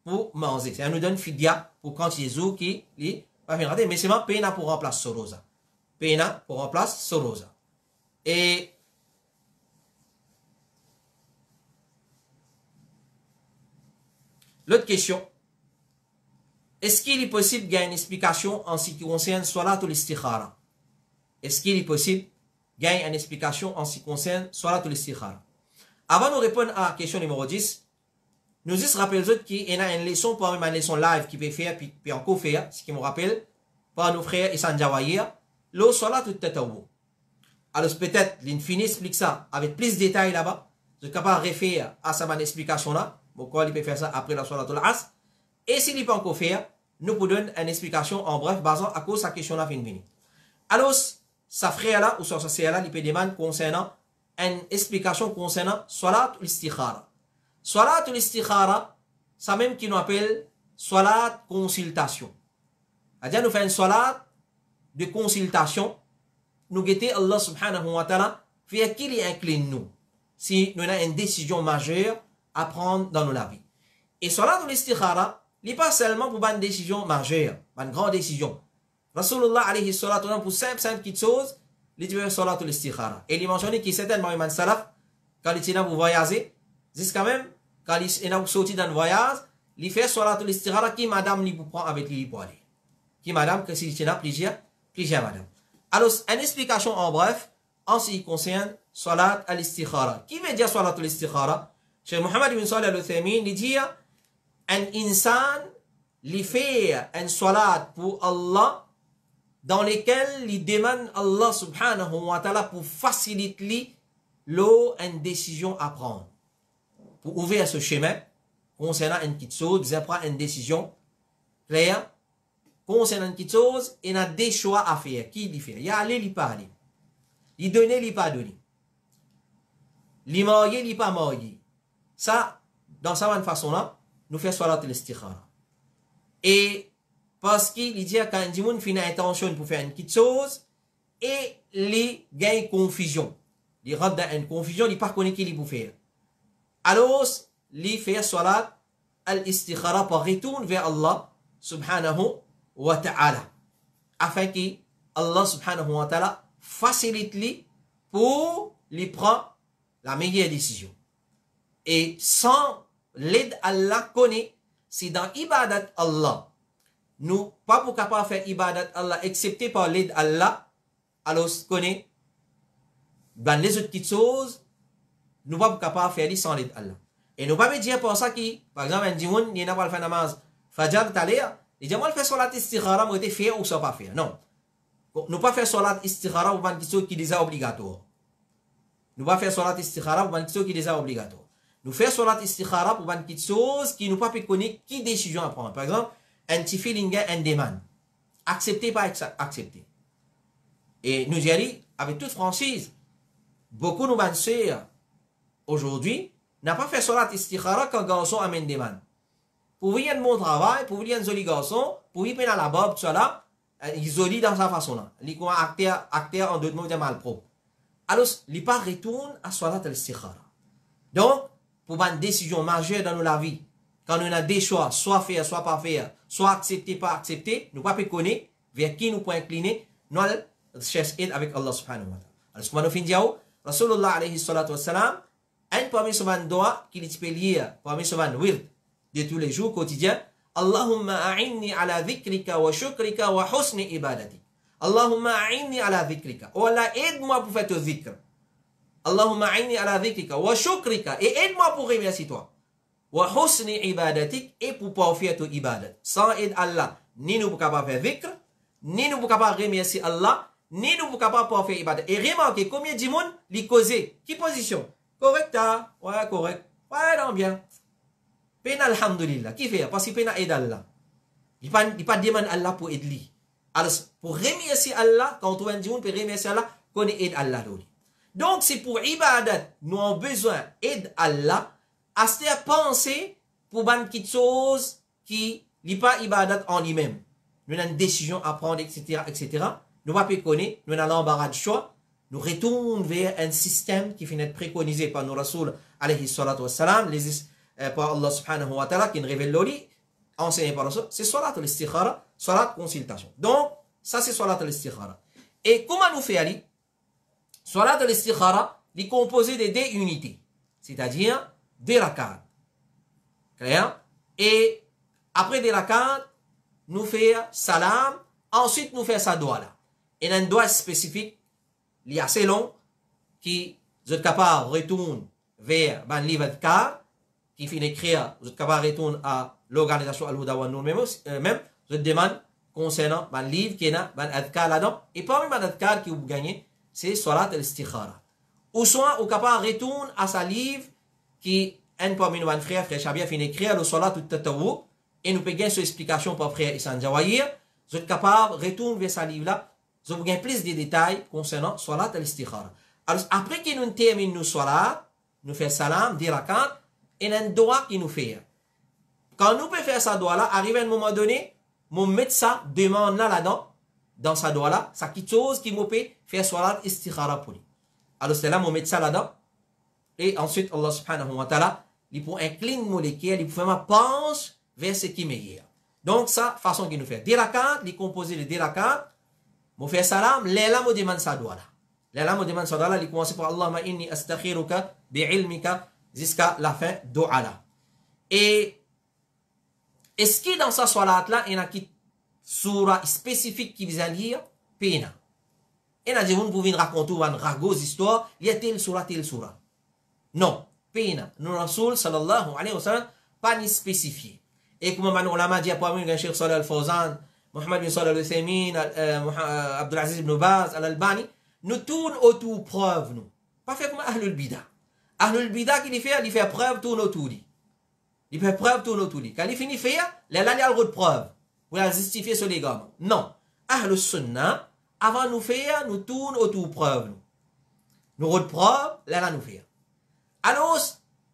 [SPEAKER 1] pour manger. C'est-à-dire, nous donne fidia pour quand il y a des jours qui n'est pas fin raté, mais c'est vraiment peine pour remplacer ce rosa. Pena pour remplacer ce rosa. Et l'autre question, est-ce qu'il est possible qu'il y ait une explication en ce qui concerne Salatul Istikhara? Est-ce qu'il est possible qu'il y ait une explication en ce qui concerne Salatul Istikhara? Avant de répondre à la question numéro 10, nous juste rappelons qu'il y a une leçon pour une leçon live qui peut faire, puis encore faire, ce qui me rappelle, par nos frères Issan Jawahir, le Salatul Tatawwu. Alors peut-être, l'infini explique ça avec plus de détails là-bas. Je suis capable de refaire à sa explication là. Pourquoi il peut faire ça après la Salatul Asr? Et s'il ne peut encore faire, nous pouvons donner une explication en bref, basant à cause de sa question là venue. Alors, sa frère là, ou sa sœur là, il peut demander concernant une explication concernant Salat al-Istikhara. Salat al-Istikhara, ça même qui nous appelle Salat consultation. C'est-à-dire, nous faisons une Salat de consultation. Nous guettons Allah subhanahu wa ta'ala, faire qu'il incline nous. Si nous avons une décision majeure à prendre dans nos vies. Et Salat al-Istikhara, il n'est pas seulement pour une décision majeure, une grande décision. Rasulullah alayhi salatu wa pour simple petite chose, il dit Salat al-Istikhara. Et il mentionne qu'il certainement un salaf, quand il est là pour voyager, jusqu'à même, quand il est sorti dans le voyage, il fait Salat al-Istikhara qui madame lui prend avec lui pour aller. Qui madame, que s'il est là, plusieurs madame. Alors, une explication en bref, en ce qui concerne Salat al-Istikhara. Qui veut dire Salat al-Istikhara? Cheikh Mohammed ibn Salih al-Uthaymin, il dit un insan li fait un salat pour Allah dans lequel il demande Allah subhanahu wa ta'ala pour faciliter une décision à prendre. Pour ouvrir ce chemin concernant une petite chose, il prend une décision claire concernant une petite chose, il a des choix à faire. Qui il fait? Il y a aller, il pas aller. Il donne, il pas donner. Il marié, il pas marié. Ça, dans cette façon-là, nous faisons Salat al-Istikhara. Et parce qu'il dit quand il dit qu'il a intention pour faire une petite chose, et il gagne confusion. Il rentre dans une confusion, il ne connaît pas qui il peut faire. Alors, il fait Salat al-Istikhara pour retourner vers Allah subhanahu wa ta'ala. Afin que Allah subhanahu wa ta'ala facilite lui pour lui prendre la meilleure décision. Et sans l'aide Allah connaît, c'est dans ibadat Allah. Nous, pas pour capable faire ibadat Allah, excepté par l'aide Allah, alors connaît, dans les autres petites choses, nous pas pour capable faire sans l'aide Allah. Et nous pas dire pour ça qui, par exemple, un dimoun, il n'a pas fait namaz, Fajr t'aller, il dit, moi, je fais salat istikhara, moi, je faire ou ça pas faire. Non. Nous pas faire salat istikhara pour une question qui est déjà obligatoire. Nous pas faire salat istikhara pour une question qui est déjà obligatoire. Nous faisons salat istikhara pour une petite chose qui nous pas connaître qui décision à prendre. Par exemple, un petit feeling, un demande. Accepter, pas accepter. Et nous y allons, avec toute franchise, beaucoup de nos sœurs, aujourd'hui, n'ont pas fait salat istikhara quand un garçon amène une demande. Pour venir de mon travail, pour venir de joli garçon, pour venir à la bob, tout ça, il joli dans sa façon là. Il est acteur en deux mots de mal propre. Alors, il pas retourne à salat al-istikhara. Donc, pour une décision majeure dans la vie, quand on a des choix, soit faire, soit pas faire, soit accepter, pas accepter, nous ne pouvons pas connaître vers qui nous pouvons incliner, nous cherchons avec Allah subhanahu wa ta'ala. Alors, comment nous finissons? Rasulullah alayhi salatu wa salam, un parmi ce doigt qu'il peut lire, parmi ce wird de tous les jours quotidiens, Allahumma a'inni ala dhikrika wa shukrika wa husni ibadati. Allahumma a'inni ala dhikrika. Oh Allah, aide-moi pour faire ton dhikr. Allahumma a'inni ala dhikrika wa shukrika. Et aide-moi pour remercier toi. Wa husni ibadatik. Et pour pouvoir faire ton ibadat. Sans aide Allah, ni nous ne pouvons pas faire dhikr, ni nous ne pouvons pas remercier Allah, ni nous ne pouvons pas pouvoir faire ibadat. Et remarquez, combien de monde l'y causé? Qui position? Correct, hein? Ouais, correct. Ouais, non, bien. Pena alhamdulillah. Qui fait? Parce qu'il pena aide Allah. Il ne pas demander Allah pour aider lui. Alors, pour remercier Allah, quand on dit on peut remercier Allah, qu'on aide Allah. Donc, c'est pour ibadat, nous avons besoin d'aide Allah, à se penser pour une petite chose qui n'est pas ibadat en lui-même. Nous avons une décision à prendre, etc., etc. Nous ne pouvons pas connaître, nous avons l'embarras de choix. Nous retournons vers un système qui finit préconisé par nos Rasul, alayhi salatu wa salam, par Allah subhanahu wa ta'ala, qui nous révèle l'oli, enseigné par Rasul, c'est salat al-istikhara, salat consultation. Donc, ça c'est salat al-istikhara. Et comment nous fait Ali? Salat al-istikhara, est composé de deux unités, c'est-à-dire deux rak'at. Clair? Et après des rak'at, nous faisons salam, ensuite nous faisons sa doigt là. Et un doigt spécifique, il est assez long, qui est capable de retourner vers un livre d'adkar, qui finit d'écrire, vous êtes capable de retourner à l'organisation Al-Huda wa Nour même, je demande concernant un livre qui est un adkar là-dedans, et parmi les adkar que vous gagnez, c'est Salat al-Istikhara. Ou soit, vous êtes capable de retourner à sa livre, qui un parmi nos frères, frère Chabia, finit d'écrire le Salat al-Tatawu, et nous pouvons gagner son explication par frère Issan Jawahir, vous êtes capable de retourner vers sa livre là, vous gagnez plus de détails concernant Salat al-Istikhara. Alors, après que nous terminons nos Salat, nous faisons salam, des rakat, et un doigt qui nous fait. Quand nous pouvons faire ça doigt là, arrive à un moment donné, mon médecin demande là-dedans, dans sa doigt là, ça quelque chose qui nous peut faire Salat Istikhara pour lui. Alors, c'est là mon médecin là-dedans. Et ensuite, Allah subhanahu wa ta'ala, il peut incliner mon molécule, il peut faire ma penche vers ce qui est meilleur. Donc, ça, façon qu'il nous fait. Des rakat, il est composé de des rakat, mon fait salam, là, mon demande sa doigt là. Là, mon demande sa doigt là, il commence par Allahumma inni astakhiruka bi'ilmika jusqu'à la fin do'a là. Et est-ce que dans sa salat là, il y a une surah spécifique qui vise à lire? Pena. Et là, vous pouvez raconter une ragots histoire, il y a telle surah, telle surah. Non, pena. Nous, Rasoul, sallallahu alayhi wa sallam, pas ni spécifié. Et comme on l'a dit, après moi, Cheikh Salih Al-Fawzan, Mohamed bin Salih Al-Uthaymin, Abdulaziz ibn Baz, Al-Albani, nous tournons autour preuve, nous. Pas fait comme Ahlul Bida. Ahlul Bida, qu'il fait preuve, tourne autour. Il fait preuve, tourne autour. Quand il finit de faire, là, il y a le droit de preuve. Pour la justifier sur les gamins. Non. Ahlul Sunnah, avant nous faire, nous tournons autour preuve, nous. Nous droit de preuve, là, nous faire. Alors,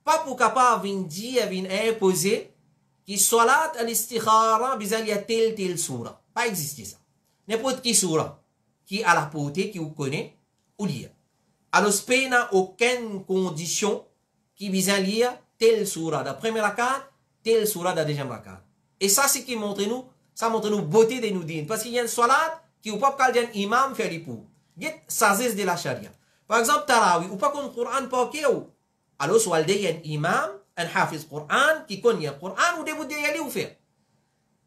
[SPEAKER 1] pas pour capable de dire, de imposer, qui salat al-istikhara, il y a tel surah. Pas exister ça. N'importe qui surah, qui a la portée, qui vous connaît, ou lire. Alors, il n'y a aucune condition qui vise à lire telle surah de la première rakat, telle surah de la deuxième rakat. Et ça, c'est qui montre nous, ça montre nous beauté de nous dire. Parce qu'il y a une salat qui ou pas qu'un imam fait les pour. Il y a sagesse de la charia. Par exemple, Tarawi, ou pas qu'on Coran pas qu'il alors, soit il y a un imam, un hafiz Coran, qui connaît le Coran, ou début de y aller ou faire.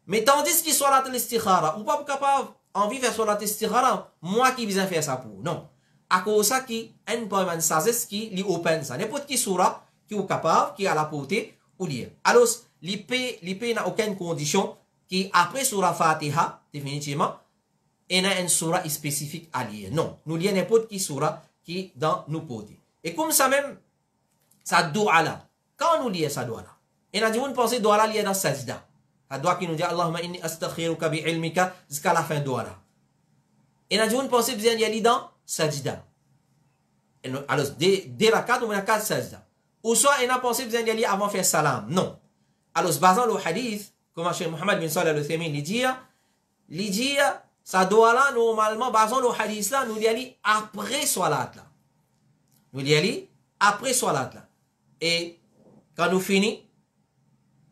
[SPEAKER 1] Mais tandis que salat al-istikhara, ou pas capable, envie de faire salat al-istikhara, moi qui vise à faire ça pour. Non. À cause ça qui un peu de sagesse qui li open ça. N'importe qui surah qui est capable, qui a la portée, ou lire. Alors, l'IP n'a aucune condition qui après surah Fatiha, définitivement, il y a une surah spécifique à lire. Non. Nous lisons n'importe qui surah qui est dans nos portées. Et comme ça même, ça doua là. Quand nous lisons ça doua là, et nous avons pensé doua là, il y a dans sajda. La doua qui nous dit Allahumma inni astakhiruka bi'ilmika jusqu'à la fin doua là. Et nous avons pensé bien y aller dans sajda. Alors, dès la 4, on a 4 sajda. Ou soit, on a pensé bien y aller avant de faire salam. Non. Alors, basant le hadith, comme Cheikh Mohamed bin Salih Al-Uthaymin lui dit, ça doit là, normalement, basant le hadith là, nous y aller après salat là. Nous y aller après salat là. Et quand nous finissons,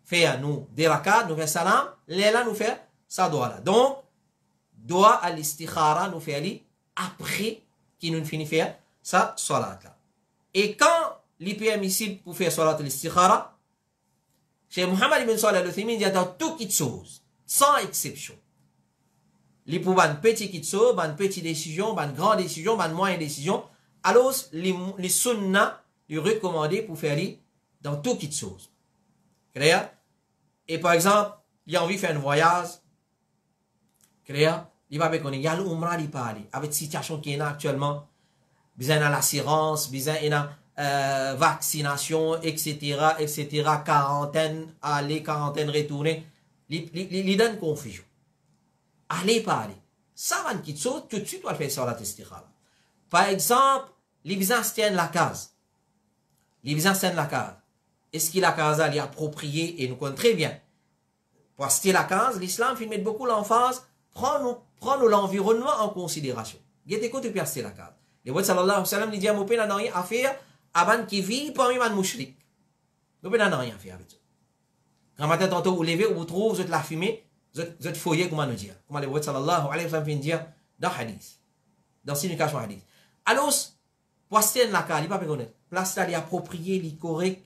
[SPEAKER 1] faire nous des rakats, nous faisons salam, là nous faisons ça doit là. Donc, doit à l'istikhara, nous faisons aller après qu'il nous finit faire ça salat là. Et quand l'IPM ici pour faire salat l'istikhara, chez Mohamed ibn Salih Al-Uthaymin, il y a dans toutes choses, sans exception. Les pour une petite chose, une petite décision, une grande décision, une moyenne décision, alors les sunnah, lui recommander pour faire dans toutes les choses. Clair? Et par exemple, il a envie de faire un voyage. Clair? Il va avec on y a l'umrah, il parle. Avec la situation qui est actuellement, besoin de l'assurance, besoin de vaccination, etc., etc., quarantaine, aller, quarantaine, retourner. Il donne confusion. Allez, parler. Ça va une petite chose, tout de suite, on va faire ça la istikhara. Par exemple, les besoins se tiennent la case. Les besoins tiennent la case. Est-ce que la case est appropriée et nous connaissons très bien? Pour acheter la case, l'islam fait mettre beaucoup l'emphase, prendre l'environnement en considération. Gete ko tu peux acheter la case. Le prophète sallallahu alayhi wa sallam dit à mon père n'a rien à faire avant qu'il vit parmi les mouchriks. Mon père n'a rien à faire avec ça. Quand matin tantôt vous levez, vous trouvez, vous êtes la fumée, vous êtes foyer, comment nous dire? Comment le prophète sallallahu alayhi wa sallam vient dire dans hadith, dans signification hadith. Alors, poster la carte, il pas connaître. Place là, il est approprié, il est correct,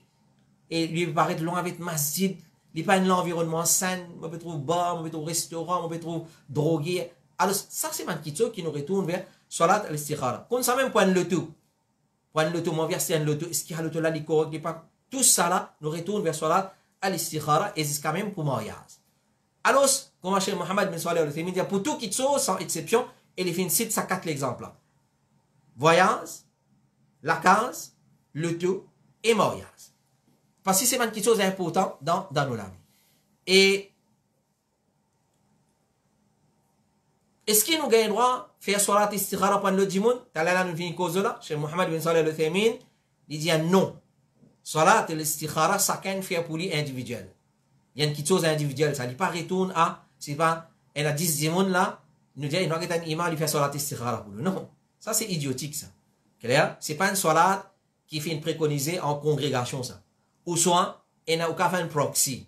[SPEAKER 1] et lui paraît loin avec masjid, il pas un environnement sain, on peut trouver bar, on peut trouver restaurant, on peut trouver drogué. Alors, ça, c'est man qui nous retourne vers salat al-istikhara. Comme ça même, point le tout. Point le tout, mon verset, le tout, est-ce qu'il y a le tout là, il est correct, il pas. Tout ça là, nous retourne vers salat al-istikhara, et c'est quand même pour mariage. Alors, comme Cheikh Mohammed bin Salih al-Uthaymin dit, pour tout qui sont sans exception, il fait une cite, ça 4 exemples. Voyage, la case, le tout et mariage. Parce que c'est une chose importante dans nos langues. Et est-ce qu'il nous gagne droit de faire salat istikhara pour le djimoun? T'as nous vient cause là, Cheikh Mohammed bin Salih al-Uthaymin, il dit non. Salat istikhara, chacun fait pour lui individuel. Il y a une petite chose individuelle, ça ne dit pas retourne à, c'est pas, il y a 10 djimoun là, nous dit, il y a un imam qui fait salat istikhara pour lui. Non, ça c'est idiotique ça. Clair? C'est pas une salat qui fait une préconisée en congrégation ça. Ou soit, il n'y a aucun fait un proxy.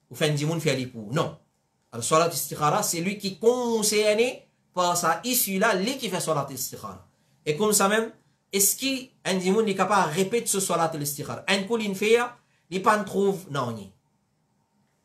[SPEAKER 1] Ou fait un djimoun fait pour. Non. Alors, salat istikhara, c'est lui qui est concerné par sa issue là, lui qui fait salat istikhara. Et comme ça même, est-ce qu'un djimoun est capable de répéter ce salat istikhara? Un coup, il fait, il pas trouve, non,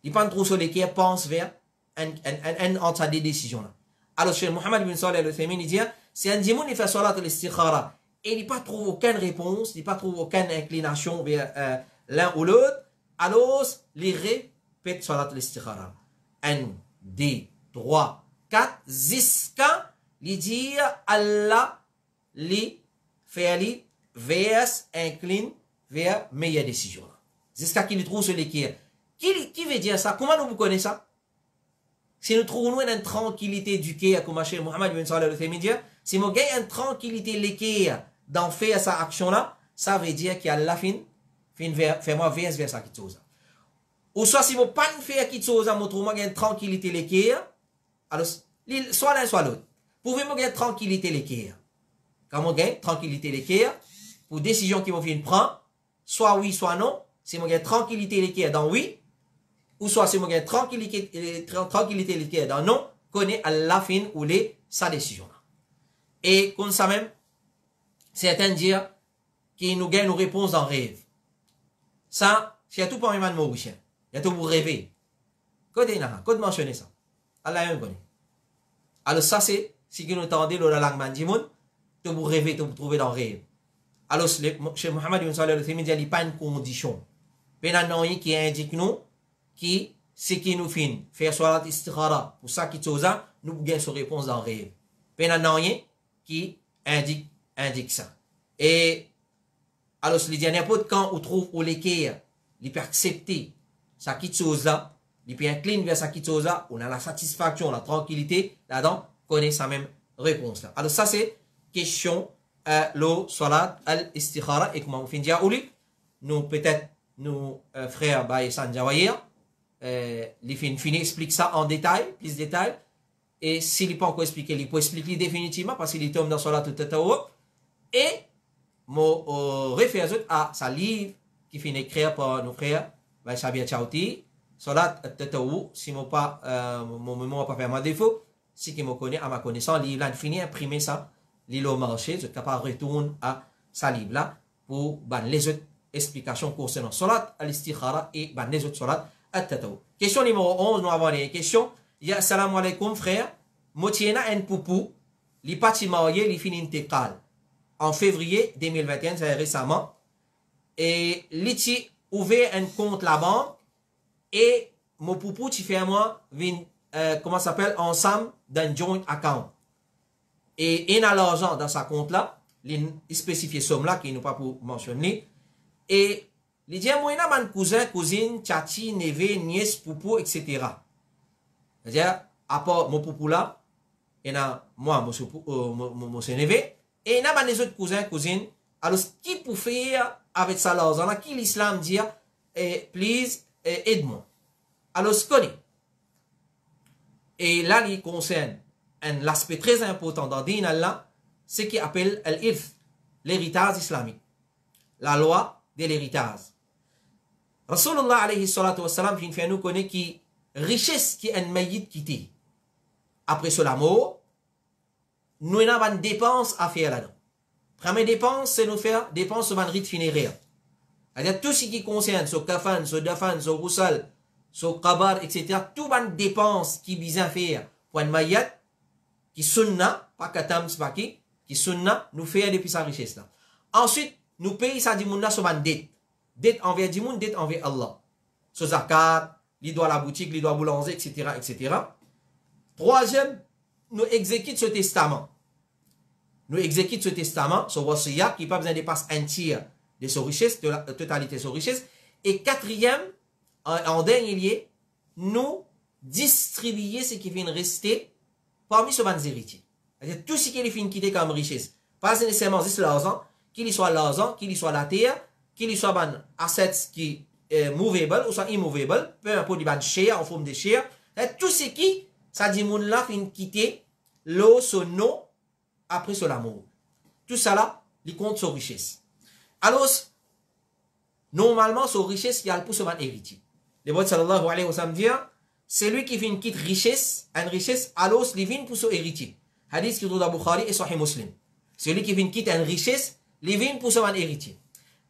[SPEAKER 1] il pas trouve sur lesquels pense vers un entre des décisions là. Alors, chez Mohammed bin Salih al-Uthaymin, il dit, si un djimoun il fait salat istikhara, et il n'a pas trouvé aucune réponse, il n'a pas trouvé aucune inclination vers l'un ou l'autre, alors il répète salat al-istikhara. 1, 2, 3, 4, jusqu'à lui dire Allah, lui, fait lui, vers, incline vers meilleure décision. Jusqu'à qu'il trouve ce qui veut dire ça? Comment nous connaissons ça? Si nous trouvons une tranquillité du cœur, comme Cheikh Mohammed bin Salih al-Uthaymin dit, si nous gagnons une tranquillité du cœur d'en faire cette action-là, ça veut dire qu'Allah fait-moi vers ça qui chose. Ou soit si vous ne pas faire quelque chose, vous trouvez une tranquillité du cœur, alors, soit l'un, soit l'autre. Pouvez-vous gagner tranquillité du cœur? Quand vous gagnez tranquillité du cœur, pour décision qui vous viennent prendre, soit oui, soit non, si vous gagnez tranquillité du cœur dans oui, ou soit si vous gagnez tranquillité du cœur dans non, connaît Allah fin ou les sa décision. Et comme ça même, certains disent qu'ils nous gagnent nos réponses dans rêve. Ça, c'est tout pour un man mauricien. Il y a tout pour rêver. Code mentionner ça. Allah y connaît. Alors ça c'est, si vous entendez le langue mandimoun, tout pour rêver, tout pour trouver dans rêve. Alors, chez Mohammed ibn Salih al-Uthaymin, il n'y a pas une condition. Mais il y a un qui indique nous, qui, ce qui nous fait faire salat istikhara, pour ça qui chose, nous gagnons sa réponse dans rêve. Mais il y a un qui indique ça. Et, alors, il y a n'importe quand on trouve où l'équerre, il peut accepter ça qui chose là, il peut incliner vers ça qui chose là, on a la satisfaction, la tranquillité, là-dedans, connaît sa même réponse là. Alors, ça c'est question, le salat al-istikhara, et comment on finit à nous peut-être, nos frères Baye Sanjawayir, les finit explique ça en détail, plus de détails, et s'il n'est pas encore expliqué, il peut expliquer définitivement, parce qu'il tombe dans salat al-tatawu, et mon réfère à sa livre, qui finit écrire par nos frères Baye Sabia Chauti, salat al-tatawu, si mon mémoire pas fait mon défaut, si qui me connaît à ma connaissance, livre là, il finit imprimer ça, l'île au marché, je suis capable de retourner à sa livre là, pour les autres explications concernant salat al-istikhara et les autres salat al-tatawu. Question numéro 11, nous avons une question. Ya assalamu alaikum frère, motiena un poupou, li parti marié, li fin intégrale. En février 2021, c'est récemment, et li ouvert un compte la banque, et mon poupou, tu fais moi, comment ça s'appelle, ensemble d'un joint account. Et il a l'argent dans sa compte là, il spécifie somme là, qui n'est pas pour mentionner, et il dit, moi, il y a un cousin, cousine, tchati, neveu, nièce, poupou, etc. C'est-à-dire, à part mon poupou là, il y a moi, mon neveu, et il y a des autres cousins, cousines. Alors, qui peut faire avec ça l'argent là, qui l'islam dit, please, aide-moi. Alors, ce qu'on est. Et là, il concerne un aspect très important dans Din Allah, ce qui appelle l'irth, l'héritage islamique. La loi de l'héritage. Rasulullah alayhi salatu wassalam, fin fait nous connaît qui richesse qui est un maïd quitté. Après cela mort, nous avons une dépense à faire là-dedans. Première dépense, c'est nous faire dépenses sur un rite funéraire. C'est-à-dire tout ce qui concerne ce kafan, ce dafan, ce roussal, ce kabar, etc. Tout les dépenses qui visent à faire pour un mayat, qui sunna, pas katam, c'est pas qui sunna, nous fait depuis sa richesse là. Ensuite, nous payons ça du monde sur une dette. Dette envers du monde, dette envers Allah. Ce zakat, il doit à la boutique, il doit à boulanger, etc., etc. Troisième, nous exécutons ce testament. Nous exécutons ce testament, ce wasiya, qui n'a pas besoin de dépasser un tiers de sa richesse, de la totalité de sa richesse. Et quatrième, en dernier lieu, nous distribuer ce qui vient rester parmi ce ban héritiers. C'est-à-dire tout ce qui est fin quitter comme richesse. Pas nécessairement juste l'argent, qu'il y soit l'argent, qu'il y soit la terre, qu'il y soit ban assets qui est movable ou soit immovable, peu importe du ban share en forme de share. Tout ce qui, ça dit moun là fin quitter l'eau, son nom, après son amour. Tout ça là, il compte sur richesse. Alors, normalement, sur richesse, il y a le pouce ban héritier. Le prophète sallallahu alayhi wa sallam dit, c'est lui qui fait une quitte richesse, une richesse, alors il vient pour son héritier. Hadith qui est dans Bukhari et Sahih Muslim. Celui qui vient quitter une richesse, il vient pour son héritier.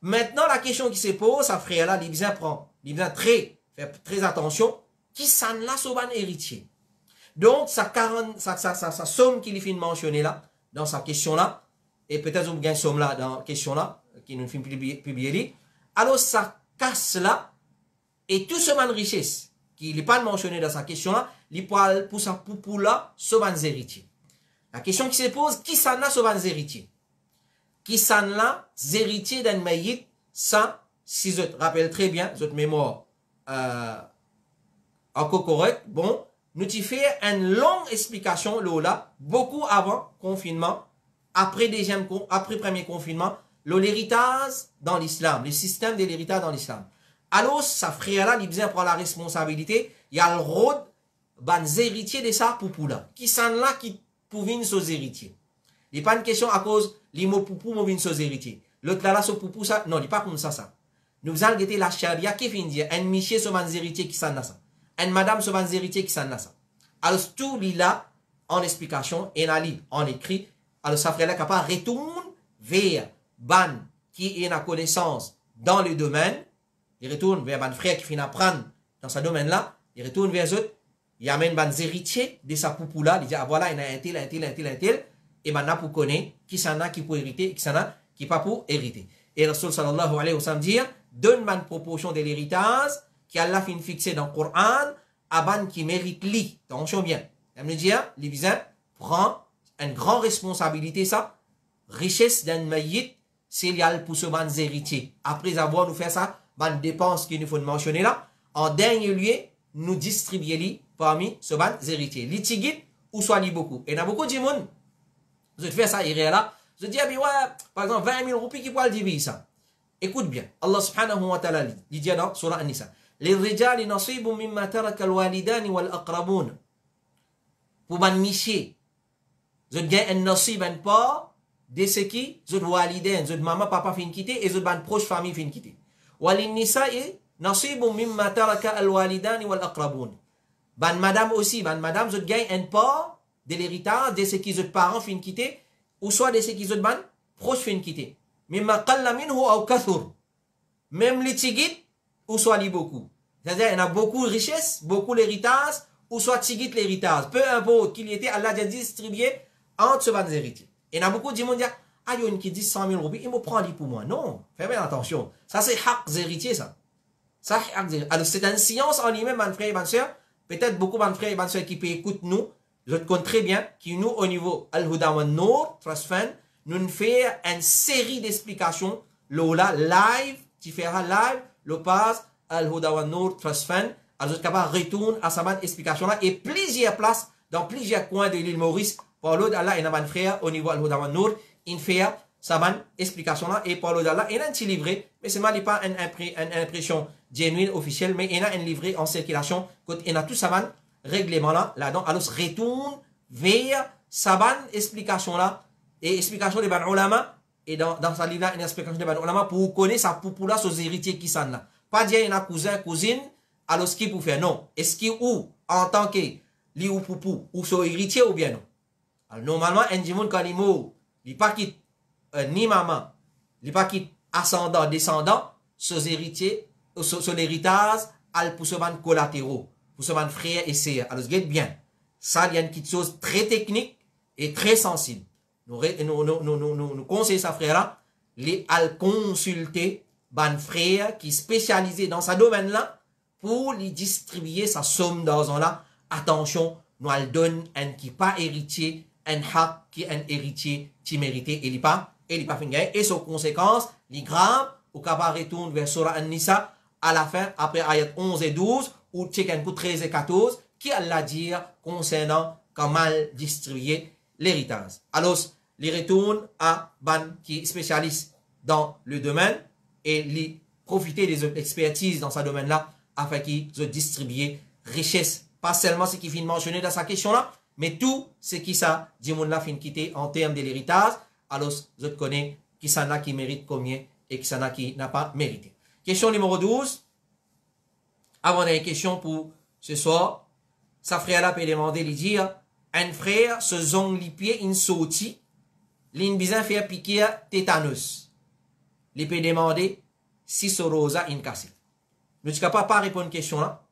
[SPEAKER 1] Maintenant, la question qui se pose, ça frère là, il vient prendre, il vient faire très attention, qui s'en là son héritier. Donc, sa somme qu'il vient mentionner là, dans sa question là, et peut-être vous gagnez somme là, dans la question là, qui nous fait publier, alors ça casse là, et tout ce man richesse, qui n'est pas mentionné dans sa question là, il parle pour sa poupou là, ce man héritier. La question qui se pose, qui s'en a ce man héritier? Qui s'en a héritier d'un maït, ça, si je te rappelle très bien, votre mémoire, encore correct, bon, nous t'y fait une longue explication, là, beaucoup avant confinement, après premier confinement, l'héritage dans l'islam, le système de l'héritage dans l'islam. Alors, sa frère là, il vient prendre la responsabilité, il y a le rôle, ban héritier de ça, poupou là. Qui s'en là, qui pouvine ses héritiers. Il n'est pas une question à cause, l'imo poupou, mouvine ses héritiers. L'autre là, ce poupou, ça, non, il n'est pas comme ça. Nous allons guetter la charia qui finit dire, un monsieur sur ban héritier qui s'en a ça. Un madame sur ban héritier qui s'en a ça. Alors, tout lit là, en explication, et en écrit, alors sa frère là, capable retourne vers ban qui est en connaissance dans le domaine, il retourne vers ban frère qui finit apprendre dans ce domaine-là, il retourne vers eux, il amène ban héritier de sa poupou là, il dit, ah voilà, il y a un tel, et maintenant pour connaître qui s'en a qui peut hériter, et qui s'en a qui pas pour hériter. Et Rasul sallallahu alayhi wa sallam dit, donne ban proportion de l'héritage, qui Allah fin fixé dans le Coran, à ban qui mérite lui. Attention bien. Il me dit, les visins prend une grande responsabilité, ça, richesse d'un maït, s'il y a le pour ce ban héritier. Après avoir nous fait ça, ban dépenses qu'il nous faut mentionner là, en dernier lieu, nous distribuer parmi ce ban héritier. Litigit ou soit li beaucoup. Et il y a beaucoup de monde. Vous faites ça, il est là. Vous dites, ouais, par exemple, 20 000 roupies qui pourraient le diviser ça. Écoute bien. Allah subhanahu wa ta'ala dit dans Surah An-Nisa. Les rijali nasibu mimma taraka al-walidani wal-aqrabun. Pour ban miché, vous gagnez un nasib, un part, de ce qui, vous waliden, vous maman, papa fin quitter, et vous ban proche famille fin quitter. Walin nisa'i nasibu mimma taraka al-walidani wal-aqrabun. Ban madame aussi, ban madame, vous gagnez un part de l'héritage de ce qui votre parents fin quitter, ou soit de ce qui votre ban proche fin quitter. Mimma qalla minhu aw kathur. Même les tigit, ou soit li beaucoup. C'est-à-dire, il y a beaucoup de richesses, beaucoup l'héritage, ou soit tigit l'héritage. Peu importe qu'il y était, Allah a distribué entre ce ban héritiers. Et il y a beaucoup de gens qui disent, ah, il y a une qui dit 100 000 roupies, il me prend pour moi. Non, fais bien attention. Ça, c'est haq héritier, ça. Ça, alors, c'est une science en lui-même, mon frère et ma soeur. Peut-être beaucoup de frères et ma soeur qui peuvent écouter nous. Je te compte très bien, qui nous, au niveau Al-Huda wa Nour, Trust Fund, nous faisons une série d'explications, là, live, tu feras live, le pass, Al-Huda wa Nour, Trust Fund, alors, capable retourne à sa explication-là, et plusieurs places, dans plusieurs coins de l'île Maurice, par l'eau d'Allah, il y a un frère, au niveau Al-Huda wa Nour, il fait sa explication-là, et par l'eau d'Allah, il y a un petit livret, mais c'est mal, pas une impression genuine, officielle, mais il y a un livret en circulation, il y a tout ça, règlement là-dedans, alors retourne vers sa explication-là, et explication des ban ulama, et dans sa livre-là, une explication des ban ulama, pour connaître sa poupou-là, ses héritiers qui sont là. Pas dire, il y a cousin, cousine, alors ce qu'il peut faire, non. Est-ce qu'il ou, en tant que, li ou poupou, ou son héritier ou bien non. Alors, normalement, un dimon, quand il mot, il pas quitte, ni maman, il pas qui ascendant, descendant, sur héritiers, sur l'héritage, pour ce man collatéraux, pour ce man frère et sœur. Alors, c'est bien. Ça, il y a une petite chose très technique et très sensible. Nous conseillons sa frère-là, les consulter ban frère qui est spécialisé dans ce domaine-là pour lui distribuer sa somme d'argent là. Attention, nous elle donne un qui pas héritier, un hak qui est un héritier qui mérite et il pas fin gagner. Et sur conséquence, les grammes au capable retourne vers Surah An-Nisa à la fin après ayat 11 et 12 ou check un coup 13 et 14 qui a la dire concernant comment distribuer l'héritage. Alors, les retournent à ban qui est spécialiste dans le domaine et les profiter des expertises dans ce domaine-là afin qu'ils distribuent richesse. Pas seulement ce qui finit mentionné dans sa question-là, mais tout ce qui ça, dit mon là fin quitter en termes de l'héritage. Alors, je connais qui s'en a qui mérite combien et qui s'en a qui n'a pas mérité. Question numéro 12. Avant d'avoir une question pour ce soir, sa frère là peut demander, lui dire, un frère se zong les pieds in sauti, l'in bizan faire piquer tétanus. Il peut demander si ce rosa in cassé. Nous ne sommes pas répondre à une question là.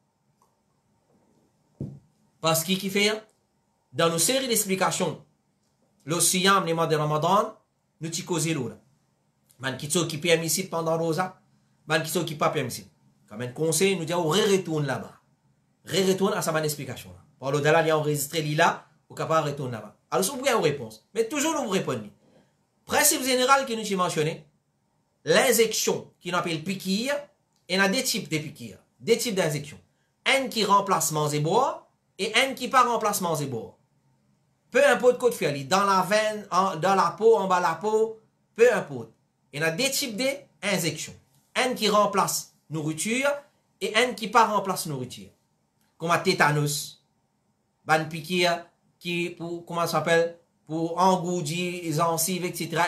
[SPEAKER 1] Parce qu'il fait, dans nos séries d'explications, le siyam, les mois de Ramadan, nous t'y causons l'eau là. Man qui sont qui permissible pendant rosa, man qui sont qui pas permissible. Comme un conseil, nous disons, retourne là-bas. Retourne à sa bonne explication là. Par l'au-delà, il y a enregistré là, au capable retourne là-bas. Alors, si vous avez une réponse, mais toujours nous vous répondez. Principe général que nous t'y mentionné, l'injection, qui nous appelle piqûre, il y a deux types de piqûres, deux types d'injections. Un qui remplace manger boire et un qui pas remplace manger boire. Peu importe quoi de faire, dans la veine, dans la peau, en bas de la peau, peu importe. Il y a deux types d'injections. Un qui remplace nourriture et un qui pas remplace nourriture. Comme un tétanus, ban piqûre qui pour comment ça s'appelle pour engoudir les gencives, etc.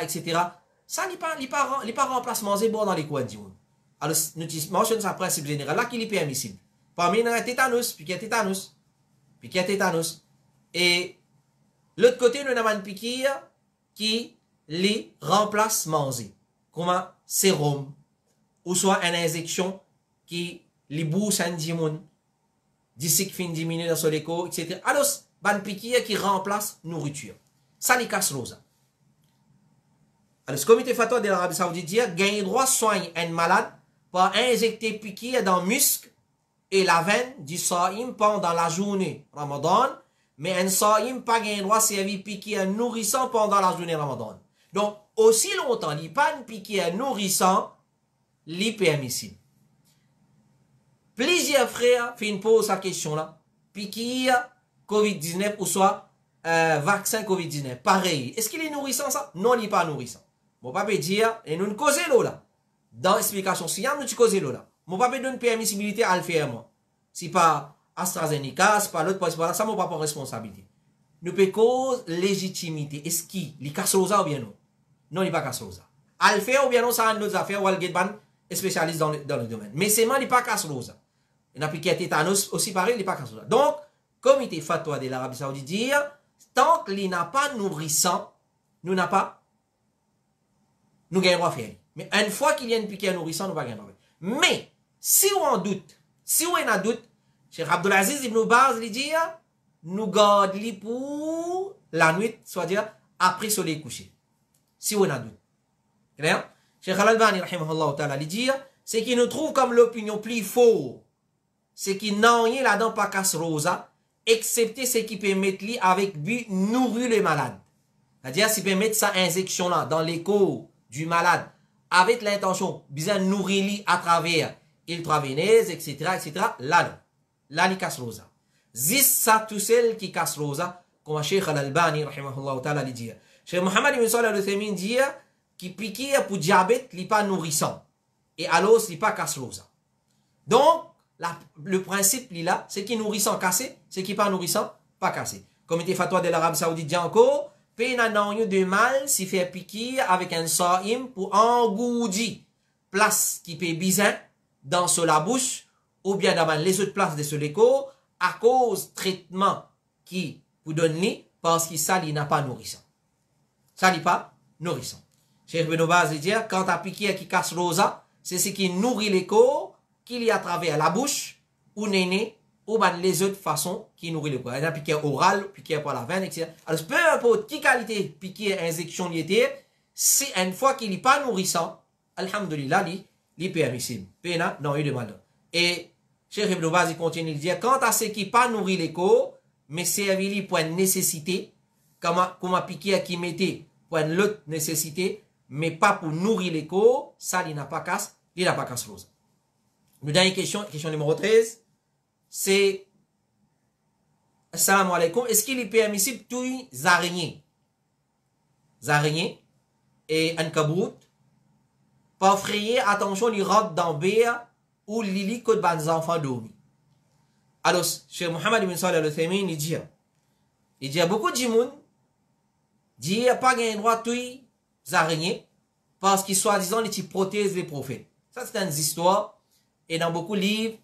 [SPEAKER 1] Ça n'est pas remplacement c'est bon dans les coins du monde. Alors nous mentionnons ça principe général là qui est permissible. Parmi les tétanus, piqûre tétanus, et l'autre côté nous avons une piqûre qui les remplace manger, comme un sérum ou soit une injection qui les bouche un dimoun d'ici que fin diminuer dans son écho, etc. Alors ban piqûre qui remplace nourriture. Ça les casse rosa. Alors, le comité fatwa de l'Arabie Saoudite dit gagne droit soigne un malade par injecter piqûre dans le muscle et la veine du saïm pendant la journée Ramadan, mais un saïm pas gagne droit servir piqûre nourrissant pendant la journée Ramadan. Donc, aussi longtemps, il n'y a pas une piqûre nourrissant, l'hypermissible. Plusieurs frères font une pause à la question là. Piqûre COVID-19 ou soit vaccin COVID-19. Pareil. Est-ce qu'il est nourrissant ça? Non, il n'est pas nourrissant. Mon papa dire, et nous ne causons l'eau là. Dans l'explication siam, nous causons l'eau là. Mon papa donne permissibilité à le faire moi. Si pas AstraZeneca, c'est pas l'autre, c'est pas ça, mon papa responsabilité. Nous peut cause légitimité. Est-ce qu'il est casse rosa ou bien non? Non, il n'est pas casse rosa. À le faire ou bien non, ça a d'autres affaires ou al ban spécialiste dans le domaine. Mais c'est moi, il n'est pas casse rosa. Il a piqué tétanos aussi pareil, il n'est pas casse rosa. Donc, comité fatwa de l'Arabie Saoudite dit, tant qu'il n'a pas nourrissant, nous n'a pas, nous gagnons droit à faire. Mais une fois qu'il y a une piqûre nourrissant, nous pas gagner droit. Mais, si on en doute, si on a doute, Cheikh Abdulaziz Ibn Baz lui dit, nous gardons pour la nuit, soit-dire, après soleil couché. Si on a doute. Clair? Cheikh Al-Albani, rahimahullah ta'ala, lui dit, c'est qu'il nous trouve comme l'opinion plus fort, c'est qu'il n'a rien là-dedans pas casse rosa, excepté ce qui peut mettre lui avec but nourrir le malade. C'est-à-dire, s'il peut mettre sa injection là, dans l'écho du malade, avec l'intention, bien nourrir lui à travers ultraveineuse, etc., là, non. Là, il casse rosa. Zis ça, tout seul qui casse rosa, comme Cheikh Al-Albani, rahimahullah ta'ala, lui dit. Cheikh Mohammed ibn Salih al-Uthaymin dit, qui piquait pour diabète, il n'est pas nourrissant. Et alors, il n'est pas casse rosa. Donc, le principe, là, c'est qui nourrissant cassé, c'est qui pas nourrissant, pas cassé. Comité fatwa de l'Arabie Saoudite dit encore, peine de mal si fait piquer avec un saïm pour engoudir place qui peut bizarre dans la bouche ou bien dans les autres places de ce l'écho à cause traitement qui vous donne parce que ça, il n'a pas nourrissant. Ça, il pas nourrissant. Cheikh Ibn Baz dit, quand ta piqûre qui casse rosa, c'est ce qui nourrit les corps, qu'il y a à travers la bouche, ou néné, ou ben les autres façons qui nourrit le corps. Il y a une piqûre orale, piqûre par la veine, etc. Alors, peu importe qui qualité piqûre, injection il était, c'est une fois qu'il n'est pas nourrissant, alhamdulillah, il est permissible. Pena, non, il demande. Et Cheikh Ibn Baz, il continue de dire, quant à ce qui pas nourrit les corps, mais servi pour une nécessité, comme un piqûre qui mettait pour une autre nécessité, mais pas pour nourrir les corps, ça, il n'a pas casse, il n'a pas casse rose. Nous dernière question numéro 13, c'est, assalamu alaikum, est-ce qu'il est permissible tous les araignées et un kabout, pas frayer, attention, ils rentrent dans Béa ou Lili que des enfants dormis. Alors, chez Mohammed ibn Salih al-Uthaymin, il dit à beaucoup de gens, il n'y a pas de droit tous les araignées, parce qu'ils soi-disant, ils protègent les prophètes. Ça, c'est une histoire, et dans beaucoup de livres,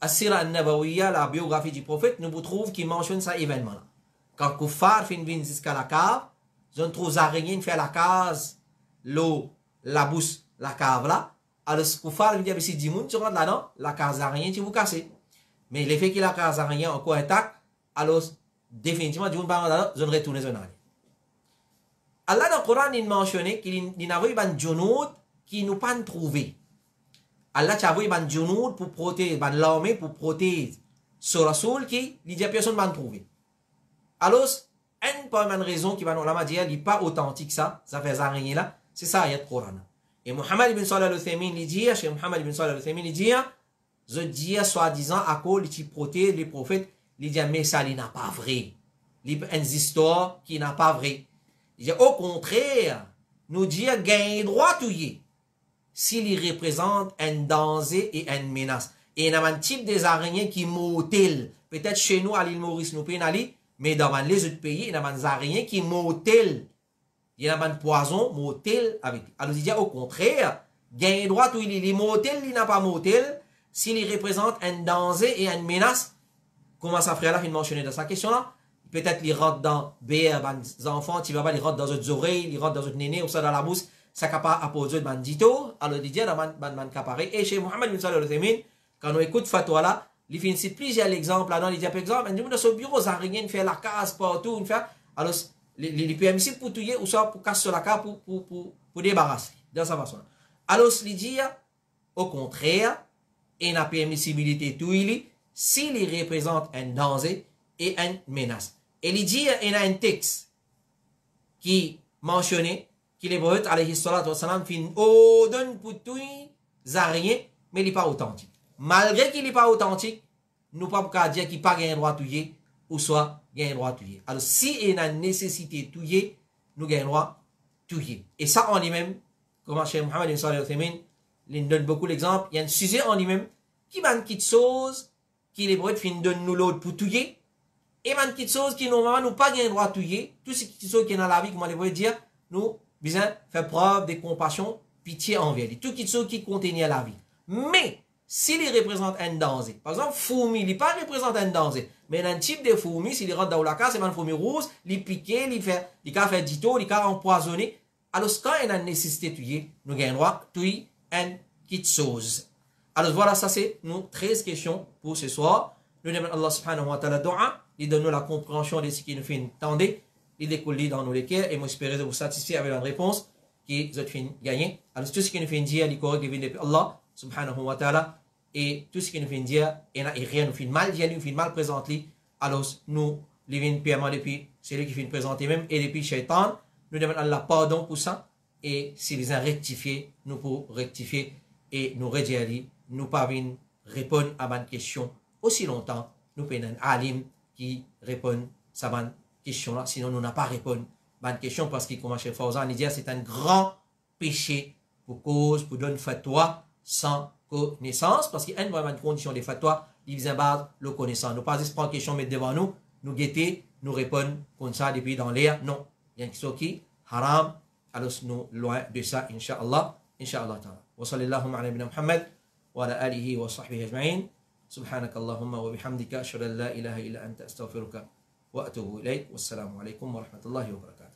[SPEAKER 1] As-Sira al-Nabawiya, la biographie du prophète, nous vous trouvons qu'il mentionne ça événement-là. Quand Koufar fin vin jusqu'à la cave, ils trouvent les araignées, fait la case, l'eau, la bouche, la cave là. Alors, Koufar, il dit, si 10 moun, tu rentres là-dedans, la case d'araignée, tu vous casses. Mais l'effet qu'il a la case d'araignée encore intact, alors, définitivement, 10 moun par là-dedans, ils retournent dans aller. Allah dans le Coran, il mentionne qu'il y a un djounoud qui nous pas trouvé. Allah a envoyé un djounoud pour protéger, l'armée pour protéger ce Rasoul qui, il dit à personne ne trouvé. Alors, une raison qui va nous dire qu'il n'est pas authentique ça fait des araignées là, c'est ça, il y a le Coran. Et Mohammed ibn Salih al-Uthaymin, il dit, chez Mohammed ibn Salih al-Uthaymin, il dit, je dis, soi-disant, à cause, il protège les prophètes, il dit, mais ça, il n'a pas vrai. Il y a une histoire qui n'a pas vrai. Il dit, au contraire, nous dit, gagne droit tout y s'il représente un danger et une menace. Et il y a un type des araignées qui mortelles. Peut-être chez nous, à l'île Maurice, nous pouvons aller, mais dans les autres pays, il y a des araignées qui mortelles. Il y a un poison mortel avec. Alors, il dit, au contraire, gagne droit tout il est mortel, il n'a pas mortel, s'il représente un danger et une menace. Comment ça ferait là, il mentionné dans sa question-là? Peut-être il rentre dans les enfants, tu vas pas, il rentre dans les oreilles, il rentre dans les nénés, ou ça dans la bouche, ça capable apposer de bandito. Alors, il dit, dans man caparé. Et chez Mohammed bin Salih al-Uthaymin, quand on écoute fatwa là, il finit plusieurs exemples là-dedans, il dit, par exemple, nous, dans ce bureau, ça rien de faire la case partout, alors, les permissibles pour tuer ou soit pour casser la case pour débarrasser, dans sa façon. Alors, il dit, au contraire, il y a permissibilité tout s'il représente un danger et une menace. Et il dit, il y a un texte qui mentionnait qu'il est brut, alayhi salatu wassalam, fin ordonne pour tout araignées, mais il n'est pas authentique. Malgré qu'il n'est pas authentique, nous ne pouvons pas dire qu'il n'a pas un droit de tuer, ou soit il a un droit de tuer. Alors, si il y a une nécessité de tuer, nous avons un droit de tuer. Et ça en lui-même, comme Cheikh Mohammed ibn Salih al-Uthaymin, il donne beaucoup d'exemples, il y a un sujet en lui-même qui m'a une petite chose qui est brut, fin donne nous l'autre pour tuer, et une petite chose qui normalement nous pas un droit de tuer, tout ce qui est dans la vie, comme on les dire, nous besoin faire preuve de compassion, pitié envers lui. Tout ce qui contient la vie. Mais, s'il représente un danger, par exemple, fourmi, il ne représente un danger, mais un type de fourmi, s'il rentre dans la case, c'est une fourmi rouge, il pique, il fait dito, il empoisonné. Alors, quand il y a une nécessité de tuer, nous avons le droit de tuer une petite chose. Alors, voilà, ça c'est nos 13 questions pour ce soir. Nous demandons Allah subhanahu wa ta'ala dua, il donne nous la compréhension de ce qui nous fait entendre. Il découle dans nos cœurs et moi j'espère de vous satisfaire avec la réponse qui vous fait gagner. Alors tout ce qui nous fait dire, il correct vient depuis Allah subhanahu wa ta'ala et tout ce qui nous fait dire, et rien nous fait mal, il nous fait mal présenté. Alors nous, les vins paiement depuis, c'est lui qui fait présenter même et depuis shaitan, nous demandons Allah pardon pour ça et s'il les a rectifiés, nous pour rectifier et nous redire, nous pas venir répondre à ma question aussi longtemps, nous prenons un alim qui répond à ma question là, sinon nous n'a pas répondu à une question parce que comme Cheikh Fawzan dit c'est un grand péché pour cause pour donner fatwa sans connaissance parce qu'il y a une condition de fatwa il vient base le connaissant nous pas juste prendre question mettre devant nous nous guetter nous répondre comme ça depuis dans l'air non il y a une question qui haram alors nous loin de ça inshallah ta'ala wa sallallahu ala nabina Muhammad wa ala alihi wa sahbihi ajma'in subhanakallahumma wa bihamdika ashhadu an la ilaha illa anta astaghfiruka وأتوب إليك والسلام عليكم ورحمة الله وبركاته